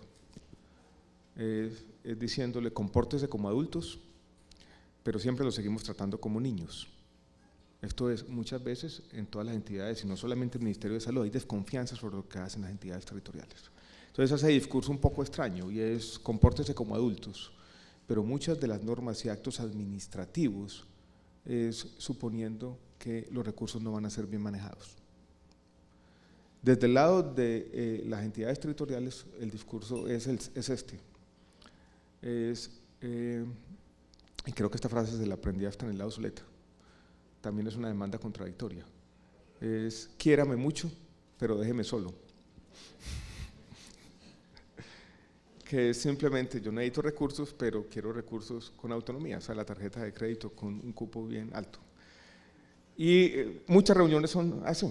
es diciéndole compórtese como adultos, pero siempre los seguimos tratando como niños. Esto es muchas veces en todas las entidades, y no solamente el Ministerio de Salud, hay desconfianza sobre lo que hacen las entidades territoriales. Entonces ese discurso un poco extraño y es compórtese como adultos, pero muchas de las normas y actos administrativos es suponiendo que los recursos no van a ser bien manejados. Desde el lado de las entidades territoriales el discurso es este. Y creo que esta frase se la aprendí hasta en el lado Zuleta, también es una demanda contradictoria, es quiérame mucho, pero déjeme solo, que es simplemente yo necesito recursos, pero quiero recursos con autonomía, o sea, la tarjeta de crédito con un cupo bien alto. Y muchas reuniones son así,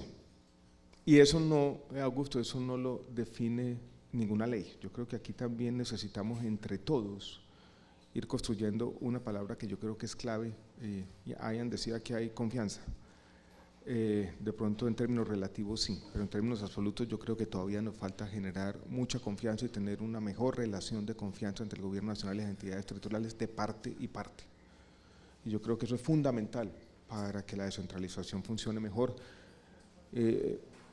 y eso no, Augusto, eso no lo define ninguna ley. Yo creo que aquí también necesitamos entre todos ir construyendo una palabra que yo creo que es clave. Ian decía que hay confianza, de pronto en términos relativos sí, pero en términos absolutos yo creo que todavía nos falta generar mucha confianza y tener una mejor relación de confianza entre el gobierno nacional y las entidades territoriales de parte y parte. Y yo creo que eso es fundamental para que la descentralización funcione mejor.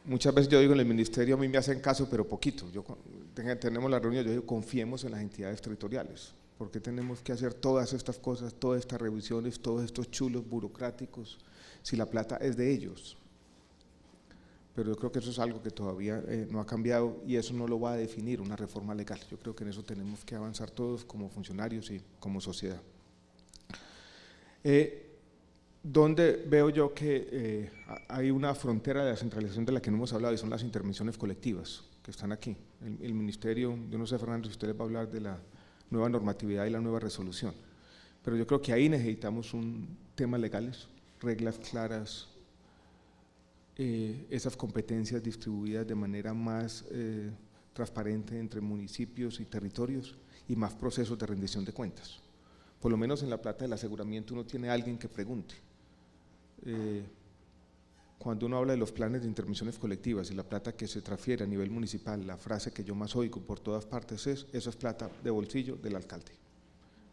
Muchas veces yo digo en el ministerio, a mí me hacen caso, pero poquito. Tenemos la reunión, yo digo, confiemos en las entidades territoriales. ¿Por qué tenemos que hacer todas estas cosas, todas estas revisiones, todos estos chulos burocráticos, si la plata es de ellos? Pero yo creo que eso es algo que todavía no ha cambiado y eso no lo va a definir una reforma legal. Yo creo que en eso tenemos que avanzar todos como funcionarios y como sociedad. Donde veo yo que hay una frontera de la centralización de la que no hemos hablado y son las intervenciones colectivas que están aquí. El ministerio, yo no sé, Fernando, si usted les va a hablar de la nueva normatividad y la nueva resolución. Pero yo creo que ahí necesitamos un temas legales, reglas claras, esas competencias distribuidas de manera más transparente entre municipios y territorios y más procesos de rendición de cuentas. Por lo menos en la plata del aseguramiento uno tiene a alguien que pregunte. Cuando uno habla de los planes de intervenciones colectivas y la plata que se transfiere a nivel municipal, la frase que yo más oigo por todas partes es: eso es plata de bolsillo del alcalde.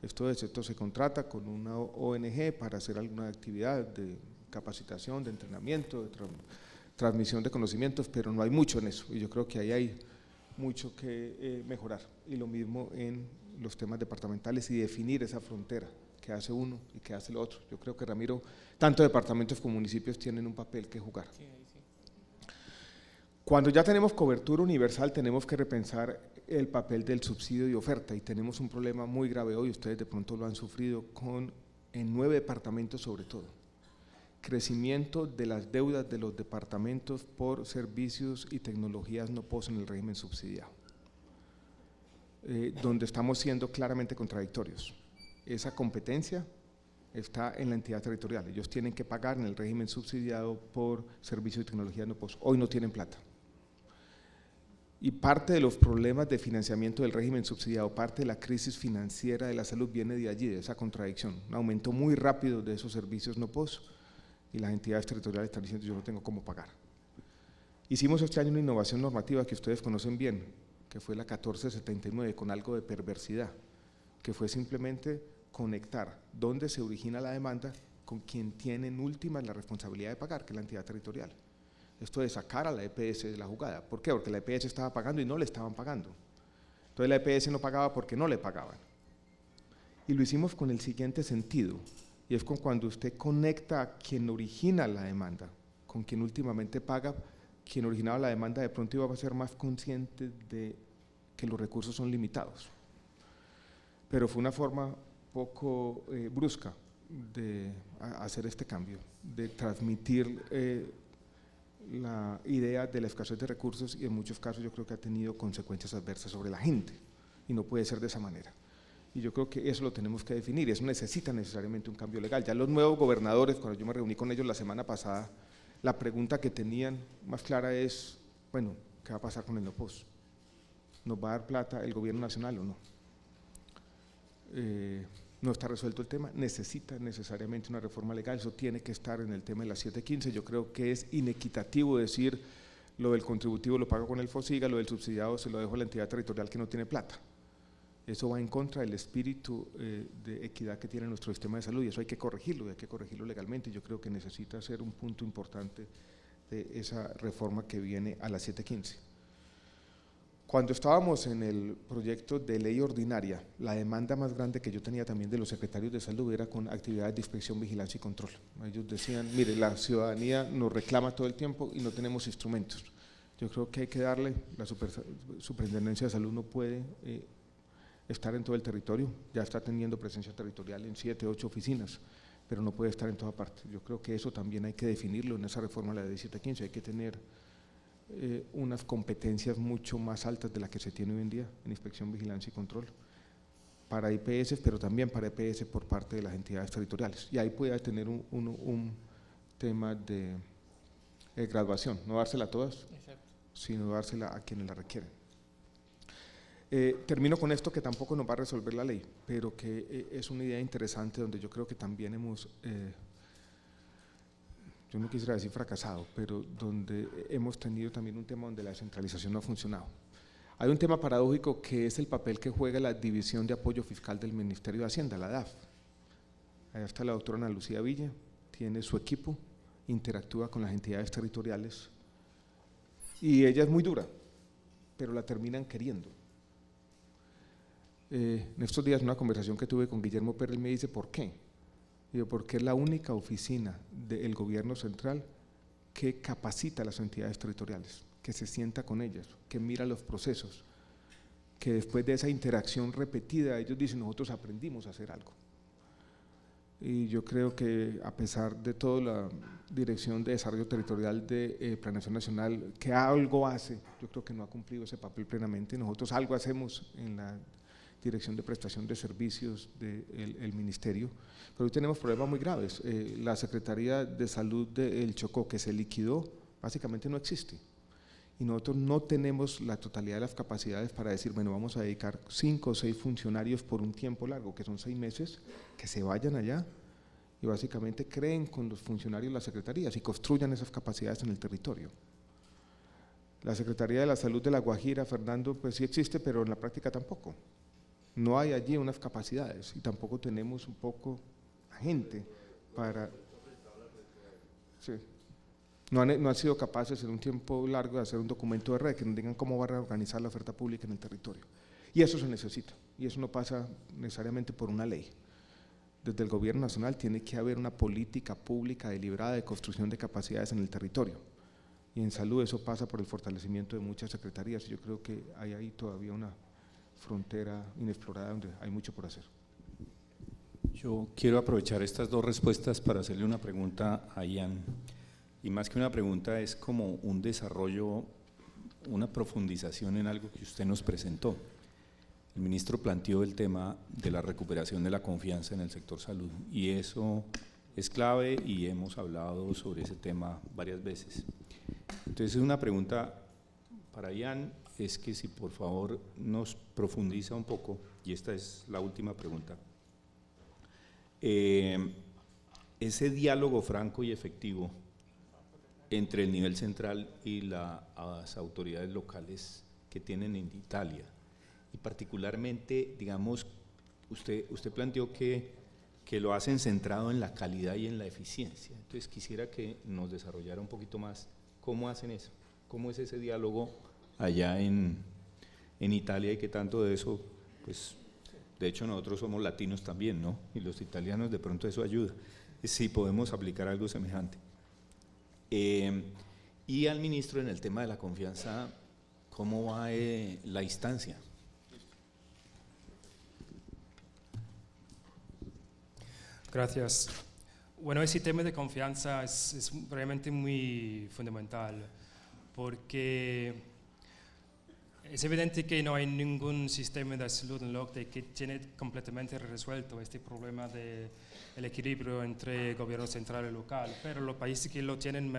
Esto se contrata con una ONG para hacer alguna actividad de capacitación, de entrenamiento, de transmisión de conocimientos, pero no hay mucho en eso y yo creo que ahí hay mucho que mejorar. Y lo mismo en los temas departamentales y definir esa frontera que hace uno y que hace el otro. Yo creo que, Ramiro, tanto departamentos como municipios tienen un papel que jugar. Sí, sí. Cuando ya tenemos cobertura universal, tenemos que repensar el papel del subsidio de oferta y tenemos un problema muy grave hoy, ustedes de pronto lo han sufrido en 9 departamentos sobre todo. Crecimiento de las deudas de los departamentos por servicios y tecnologías no POS en el régimen subsidiado, donde estamos siendo claramente contradictorios. Esa competencia está en la entidad territorial, ellos tienen que pagar en el régimen subsidiado por servicios y tecnologías no POS, hoy no tienen plata. Y parte de los problemas de financiamiento del régimen subsidiado, parte de la crisis financiera de la salud viene de allí, de esa contradicción, un aumento muy rápido de esos servicios no POS y las entidades territoriales están diciendo: yo no tengo cómo pagar. Hicimos este año una innovación normativa que ustedes conocen bien, que fue la 1479, con algo de perversidad, que fue simplemente conectar dónde se origina la demanda con quien tiene en última la responsabilidad de pagar, que es la entidad territorial. Esto de sacar a la EPS de la jugada. ¿Por qué? Porque la EPS estaba pagando y no le estaban pagando. Entonces la EPS no pagaba porque no le pagaban. Y lo hicimos con el siguiente sentido, y es con cuando usted conecta a quien origina la demanda, con quien últimamente paga, quien originaba la demanda de pronto iba a ser más consciente de que los recursos son limitados. Pero fue una forma poco brusca de hacer este cambio, de transmitir la idea de la escasez de recursos y en muchos casos yo creo que ha tenido consecuencias adversas sobre la gente y no puede ser de esa manera. Y yo creo que eso lo tenemos que definir, eso necesita necesariamente un cambio legal. Ya los nuevos gobernadores, cuando yo me reuní con ellos la semana pasada, la pregunta que tenían más clara es: bueno, ¿qué va a pasar con el NOPOS? ¿Nos va a dar plata el gobierno nacional o no? No está resuelto el tema, necesita necesariamente una reforma legal, eso tiene que estar en el tema de la 715. Yo creo que es inequitativo decir lo del contributivo lo pago con el FOSIGA, lo del subsidiado se lo dejo a la entidad territorial que no tiene plata. Eso va en contra del espíritu de equidad que tiene nuestro sistema de salud y eso hay que corregirlo, legalmente. Yo creo que necesita ser un punto importante de esa reforma que viene a la 715. Cuando estábamos en el proyecto de ley ordinaria, la demanda más grande que yo tenía también de los secretarios de salud era con actividades de inspección, vigilancia y control. Ellos decían: mire, la ciudadanía nos reclama todo el tiempo y no tenemos instrumentos. Yo creo que hay que darle, la Superintendencia de Salud no puede estar en todo el territorio, ya está teniendo presencia territorial en 7, 8 oficinas, pero no puede estar en toda parte. Yo creo que eso también hay que definirlo en esa reforma de la ley 715, hay que tener unas competencias mucho más altas de las que se tiene hoy en día en inspección, vigilancia y control para IPS, pero también para EPS por parte de las entidades territoriales. Y ahí puede tener un tema de graduación, no dársela a todas, exacto, sino dársela a quienes la requieren. Termino con esto que tampoco nos va a resolver la ley, pero que es una idea interesante donde yo creo que también hemos… yo no quisiera decir fracasado, pero donde hemos tenido también un tema donde la descentralización no ha funcionado. Hay un tema paradójico que es el papel que juega la División de Apoyo Fiscal del Ministerio de Hacienda, la DAF. Allá está la doctora Ana Lucía Villa, tiene su equipo, interactúa con las entidades territoriales y ella es muy dura, pero la terminan queriendo. En estos días, en una conversación que tuve con Guillermo Pérez, me dice: ¿por qué? Porque es la única oficina del gobierno central que capacita a las entidades territoriales, que se sienta con ellas, que mira los procesos, que después de esa interacción repetida ellos dicen: nosotros aprendimos a hacer algo. Y yo creo que a pesar de toda la Dirección de Desarrollo Territorial de Planeación Nacional, que algo hace, yo creo que no ha cumplido ese papel plenamente. Nosotros algo hacemos en la Dirección de Prestación de Servicios del Ministerio, pero hoy tenemos problemas muy graves. La Secretaría de Salud del Chocó, que se liquidó, básicamente no existe. Y nosotros no tenemos la totalidad de las capacidades para decir, bueno, vamos a dedicar 5 o 6 funcionarios por un tiempo largo, que son 6 meses, que se vayan allá y básicamente creen con los funcionarios las secretarías y construyan esas capacidades en el territorio. La Secretaría de la Salud de La Guajira, Fernando, pues sí existe, pero en la práctica tampoco. No hay allí unas capacidades y tampoco tenemos un poco gente para… Sí. No han sido capaces en un tiempo largo de hacer un documento de red que nos digan cómo van a organizar la oferta pública en el territorio. Y eso se necesita, y eso no pasa necesariamente por una ley. Desde el gobierno nacional tiene que haber una política pública deliberada de construcción de capacidades en el territorio. Y en salud eso pasa por el fortalecimiento de muchas secretarías, y yo creo que hay ahí todavía una frontera inexplorada donde hay mucho por hacer. Yo quiero aprovechar estas 2 respuestas para hacerle una pregunta a Ian. Y más que una pregunta, es como un desarrollo, una profundización en algo que usted nos presentó. El ministro planteó el tema de la recuperación de la confianza en el sector salud, y eso es clave y hemos hablado sobre ese tema varias veces. Entonces, una pregunta para Ian es que si por favor nos profundiza un poco, y esta es la última pregunta, ese diálogo franco y efectivo entre el nivel central y las autoridades locales que tienen en Italia, y particularmente, digamos, usted planteó que lo hacen centrado en la calidad y en la eficiencia. Entonces quisiera que nos desarrollara un poquito más cómo hacen eso, cómo es ese diálogo allá en Italia, y qué tanto de eso, pues de hecho nosotros somos latinos también, ¿no? Y los italianos de pronto eso ayuda, si podemos aplicar algo semejante. Y al ministro en el tema de la confianza, ¿cómo va la instancia? Gracias. Bueno, ese tema de confianza es realmente muy fundamental, porque es evidente que no hay ningún sistema de salud en el OCDE que tiene completamente resuelto este problema del equilibrio entre gobierno central y local, pero los países que lo tienen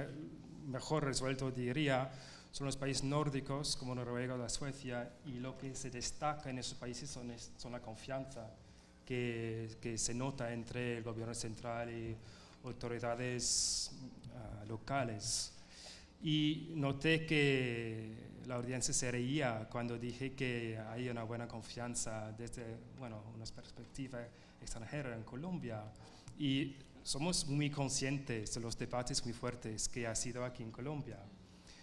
mejor resuelto, diría, son los países nórdicos como Noruega o la Suecia, y lo que se destaca en esos países son la confianza que se nota entre el gobierno central y autoridades locales. Y noté que la audiencia se reía cuando dije que hay una buena confianza desde una perspectiva extranjera en Colombia, y somos muy conscientes de los debates muy fuertes que ha sido aquí en Colombia.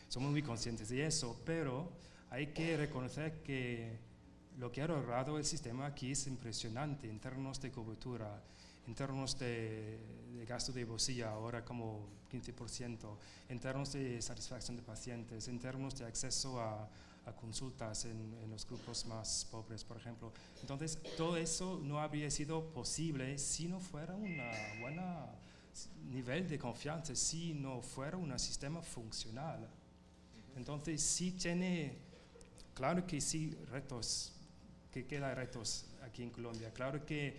Somos muy conscientes de eso, pero hay que reconocer que lo que ha logrado el sistema aquí es impresionante en términos de cobertura, en términos de gasto de bolsillo, ahora como 15%, en términos de satisfacción de pacientes, en términos de acceso a consultas en los grupos más pobres, por ejemplo. Entonces, todo eso no habría sido posible si no fuera un buen nivel de confianza, si no fuera un sistema funcional. Entonces, sí tiene, claro que sí, retos, que quedan retos aquí en Colombia, claro que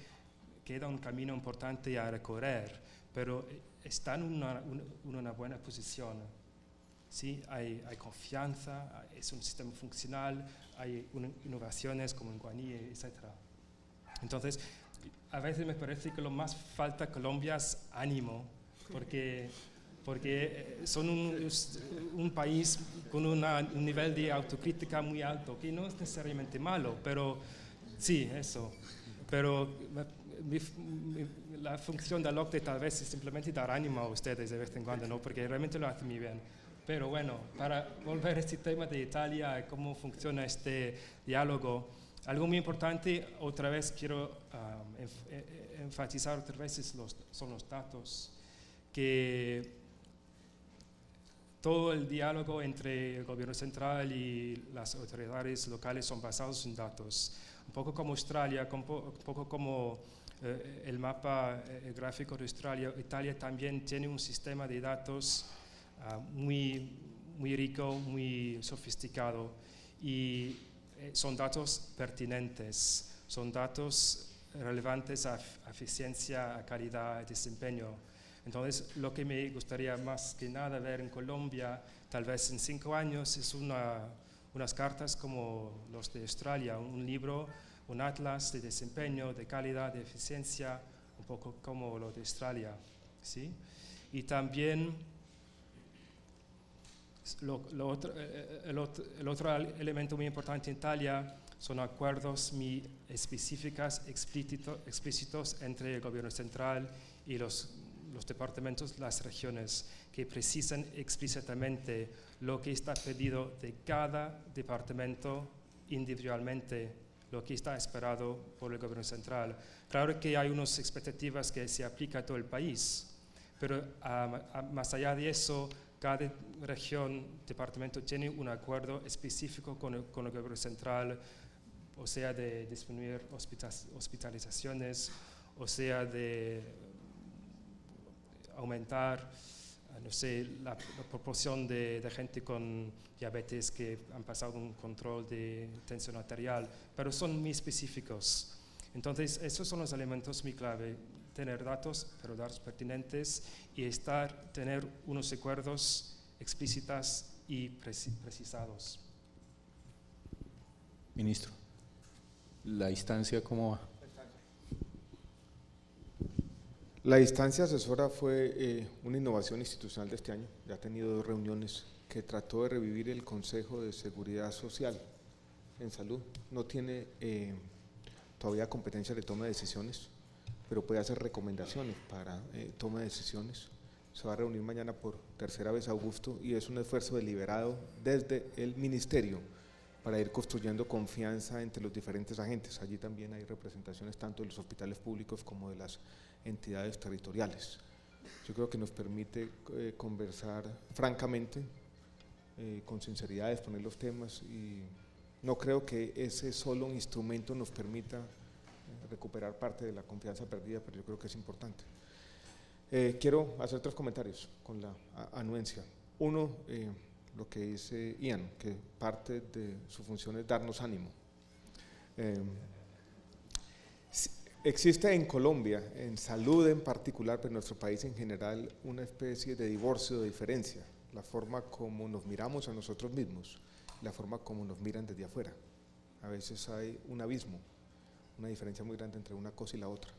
queda un camino importante a recorrer, pero está en una buena posición. Sí, hay confianza, es un sistema funcional, hay innovaciones como en Guaní, etc. Entonces, a veces me parece que lo más falta a Colombia es ánimo, porque son un país con un nivel de autocrítica muy alto, que no es necesariamente malo, pero sí, eso. Pero la función del OCDE tal vez es simplemente dar ánimo a ustedes de vez en cuando, ¿no? Porque realmente lo hacen muy bien. Pero bueno, para volver a este tema de Italia, cómo funciona este diálogo, algo muy importante, otra vez quiero enfatizar otra vez, son los datos, que todo el diálogo entre el gobierno central y las autoridades locales son basados en datos. Un poco como Australia, un poco como el mapa gráfico de Australia, Italia también tiene un sistema de datos muy rico, muy sofisticado, y son datos pertinentes. son datos relevantes a eficiencia, a calidad y desempeño. Entonces, lo que me gustaría más que nada ver en Colombia, tal vez en 5 años, es unas cartas como los de Australia, un libro, un atlas de desempeño, de calidad, de eficiencia, un poco como lo de Australia, ¿sí? Y también el otro elemento muy importante en Italia son acuerdos muy explícitos entre el gobierno central y los departamentos, las regiones, que precisan explícitamente lo que está pedido de cada departamento individualmente, lo que está esperado por el gobierno central. Claro que hay unas expectativas que se aplican a todo el país, pero más allá de eso, cada región, departamento tiene un acuerdo específico con el gobierno central, o sea, de disminuir hospitalizaciones, o sea, de aumentar, no sé, la proporción de gente con diabetes que han pasado un control de tensión arterial, pero son muy específicos. Entonces, esos son los elementos muy clave: tener datos, pero datos pertinentes, y tener unos acuerdos explícitos y precisados. Ministro, ¿la instancia cómo va? La instancia asesora fue una innovación institucional de este año. Ya ha tenido 2 reuniones que trató de revivir el Consejo de Seguridad Social en Salud. No tiene todavía competencia de toma de decisiones, pero puede hacer recomendaciones para toma de decisiones. Se va a reunir mañana por 3ª vez Augusto, y es un esfuerzo deliberado desde el ministerio para ir construyendo confianza entre los diferentes agentes. Allí también hay representaciones tanto de los hospitales públicos como de las entidades territoriales. Yo creo que nos permite conversar francamente, con sinceridad, exponer los temas, y no creo que ese solo instrumento nos permita recuperar parte de la confianza perdida, pero yo creo que es importante. Quiero hacer 3 comentarios con la anuencia. Uno, lo que dice Ian, que parte de su función es darnos ánimo. Existe en Colombia, en salud en particular, pero en nuestro país en general, una especie de divorcio, de diferencia, la forma como nos miramos a nosotros mismos, la forma como nos miran desde afuera. A veces hay un abismo, una diferencia muy grande entre una cosa y la otra.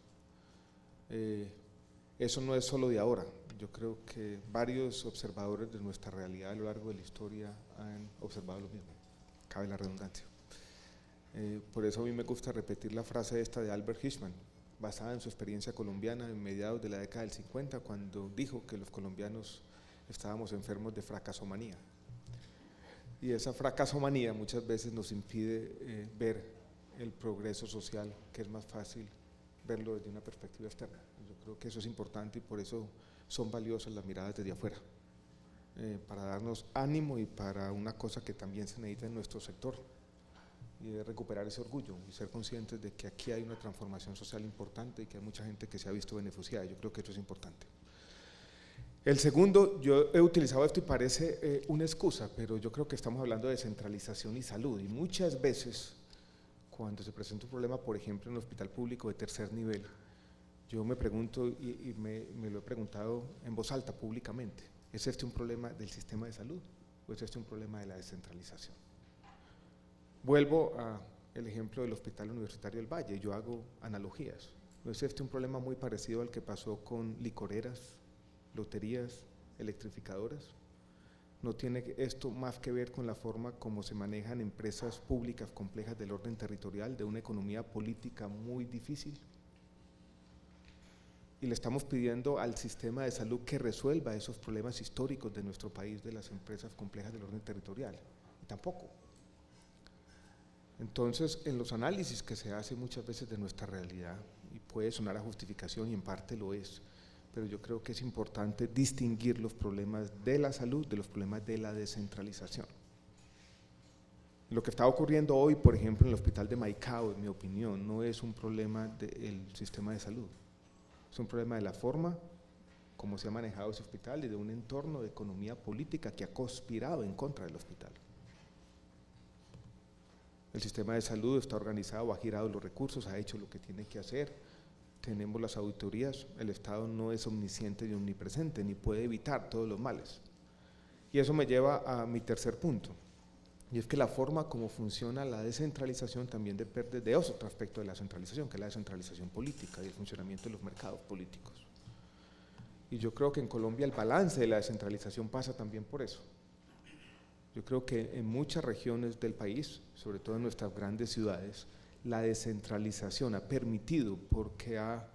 Eso no es solo de ahora. Yo creo que varios observadores de nuestra realidad a lo largo de la historia han observado lo mismo, cabe la redundancia. Por eso a mí me gusta repetir la frase esta de Albert Hirschman, basada en su experiencia colombiana en mediados de la década del 50, cuando dijo que los colombianos estábamos enfermos de fracasomanía. Y esa fracasomanía muchas veces nos impide ver el progreso social, que es más fácil verlo desde una perspectiva externa. Yo creo que eso es importante, y por eso son valiosas las miradas desde afuera, para darnos ánimo y para una cosa que también se necesita en nuestro sector, y de recuperar ese orgullo y ser conscientes de que aquí hay una transformación social importante y que hay mucha gente que se ha visto beneficiada. Yo creo que eso es importante. El segundo, yo he utilizado esto y parece una excusa, pero yo creo que estamos hablando de descentralización y salud, y muchas veces cuando se presenta un problema, por ejemplo, en un hospital público de 3er nivel, yo me pregunto, y me lo he preguntado en voz alta públicamente: ¿es este un problema del sistema de salud o es este un problema de la descentralización? Vuelvo al ejemplo del Hospital Universitario del Valle, yo hago analogías. ¿No es este un problema muy parecido al que pasó con licoreras, loterías, electrificadoras? ¿No tiene esto más que ver con la forma como se manejan empresas públicas complejas del orden territorial, de una economía política muy difícil? Y le estamos pidiendo al sistema de salud que resuelva esos problemas históricos de nuestro país, de las empresas complejas del orden territorial. Y tampoco. Entonces, en los análisis que se hacen muchas veces de nuestra realidad, y puede sonar a justificación, y en parte lo es, pero yo creo que es importante distinguir los problemas de la salud de los problemas de la descentralización. Lo que está ocurriendo hoy, por ejemplo, en el hospital de Maicao, en mi opinión, no es un problema del sistema de salud, es un problema de la forma como se ha manejado ese hospital y de un entorno de economía política que ha conspirado en contra del hospital. El sistema de salud está organizado, ha girado los recursos, ha hecho lo que tiene que hacer. Tenemos las auditorías, el Estado no es omnisciente ni omnipresente, ni puede evitar todos los males. Y eso me lleva a mi tercer punto, y es que la forma como funciona la descentralización también depende de otro aspecto de la centralización, que es la descentralización política y el funcionamiento de los mercados políticos. Y yo creo que en Colombia el balance de la descentralización pasa también por eso. Yo creo que en muchas regiones del país, sobre todo en nuestras grandes ciudades, la descentralización ha permitido, porque ha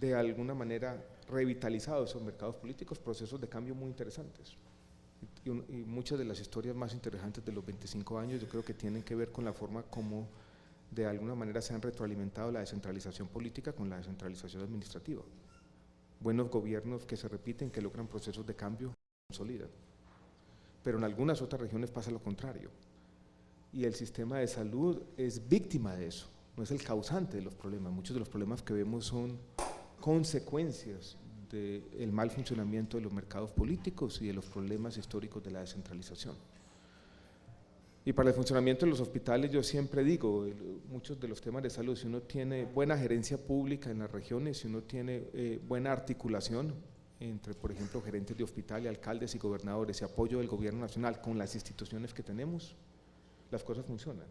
de alguna manera revitalizado esos mercados políticos, procesos de cambio muy interesantes. Y muchas de las historias más interesantes de los 25 años yo creo que tienen que ver con la forma como de alguna manera se han retroalimentado la descentralización política con la descentralización administrativa. Buenos gobiernos que se repiten, que logran procesos de cambio, se consolidan. Pero en algunas otras regiones pasa lo contrario. Y el sistema de salud es víctima de eso, no es el causante de los problemas. Muchos de los problemas que vemos son consecuencias del mal funcionamiento de los mercados políticos y de los problemas históricos de la descentralización. Y para el funcionamiento de los hospitales yo siempre digo, muchos de los temas de salud, si uno tiene buena gerencia pública en las regiones, si uno tiene buena articulación entre, por ejemplo, gerentes de hospital y alcaldes y gobernadores y apoyo del gobierno nacional con las instituciones que tenemos, las cosas funcionan.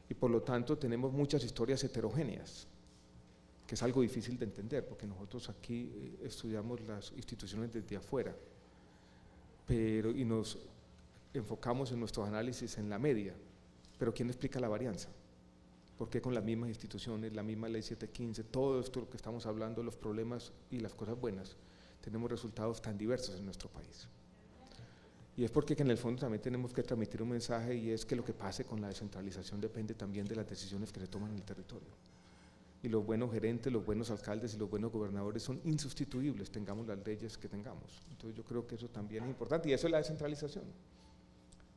Y por lo tanto tenemos muchas historias heterogéneas, que es algo difícil de entender, porque nosotros aquí estudiamos las instituciones desde afuera, y nos enfocamos en nuestros análisis en la media, pero ¿quién explica la varianza? ¿Por qué con las mismas instituciones, la misma ley 715, todo esto que estamos hablando, los problemas y las cosas buenas, tenemos resultados tan diversos en nuestro país? Y es porque en el fondo también tenemos que transmitir un mensaje, y es que lo que pase con la descentralización depende también de las decisiones que se toman en el territorio. Y los buenos gerentes, los buenos alcaldes y los buenos gobernadores son insustituibles, tengamos las leyes que tengamos. Entonces yo creo que eso también es importante, y eso es la descentralización.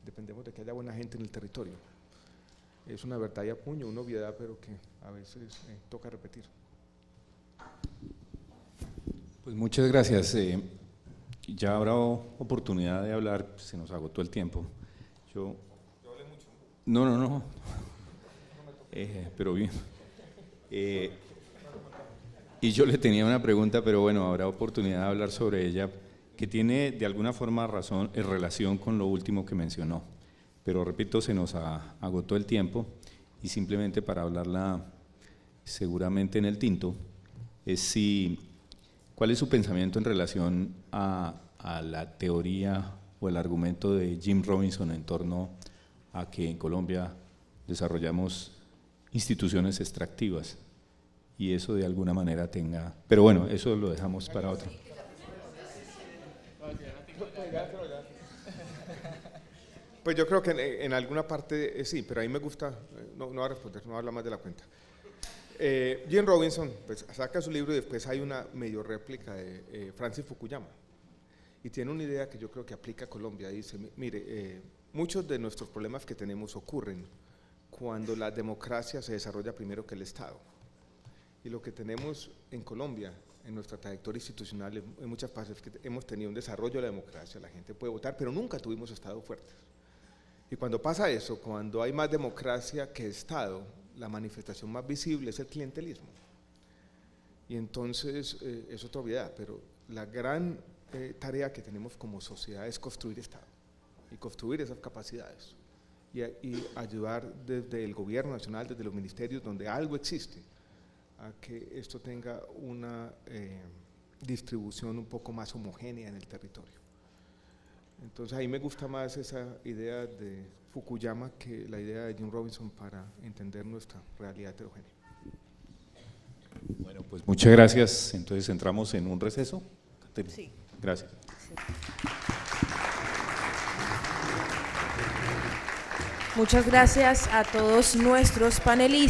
Dependemos de que haya buena gente en el territorio. Es una verdad y a puño, una obviedad, pero que a veces toca repetir. Pues muchas gracias. Ya habrá oportunidad de hablar, se nos agotó el tiempo. Yo hablé mucho. No. Pero bien. Y yo le tenía una pregunta, pero bueno, habrá oportunidad de hablar sobre ella, que tiene de alguna forma relación con lo último que mencionó. Pero repito, se nos agotó el tiempo, y simplemente para hablarla seguramente en el tinto, es ¿cuál es su pensamiento en relación a la teoría o el argumento de Jim Robinson en torno a que en Colombia desarrollamos instituciones extractivas y eso de alguna manera tenga… Pero bueno, eso lo dejamos para otro. Pues yo creo que en alguna parte sí, pero a mí me gusta, no voy a responder, no voy a hablar más de la cuenta. Jim Robinson pues, saca su libro y después hay una medio réplica de Francis Fukuyama, y tiene una idea que yo creo que aplica a Colombia. Dice, mire, muchos de nuestros problemas que tenemos ocurren cuando la democracia se desarrolla primero que el Estado, y lo que tenemos en Colombia, en nuestra trayectoria institucional, en muchas partes que hemos tenido un desarrollo de la democracia, la gente puede votar, pero nunca tuvimos Estado fuertes. Y cuando pasa eso, cuando hay más democracia que Estado, la manifestación más visible es el clientelismo. Y entonces es otra obviedad, pero la gran tarea que tenemos como sociedad es construir Estado y construir esas capacidades y ayudar desde el gobierno nacional, desde los ministerios donde algo existe, a que esto tenga una distribución un poco más homogénea en el territorio. Entonces ahí me gusta más esa idea de Fukuyama que la idea de Jim Robinson para entender nuestra realidad heterogénea. Bueno, pues muchas gracias. Entonces entramos en un receso. Sí. Gracias. Sí. Muchas gracias a todos nuestros panelistas.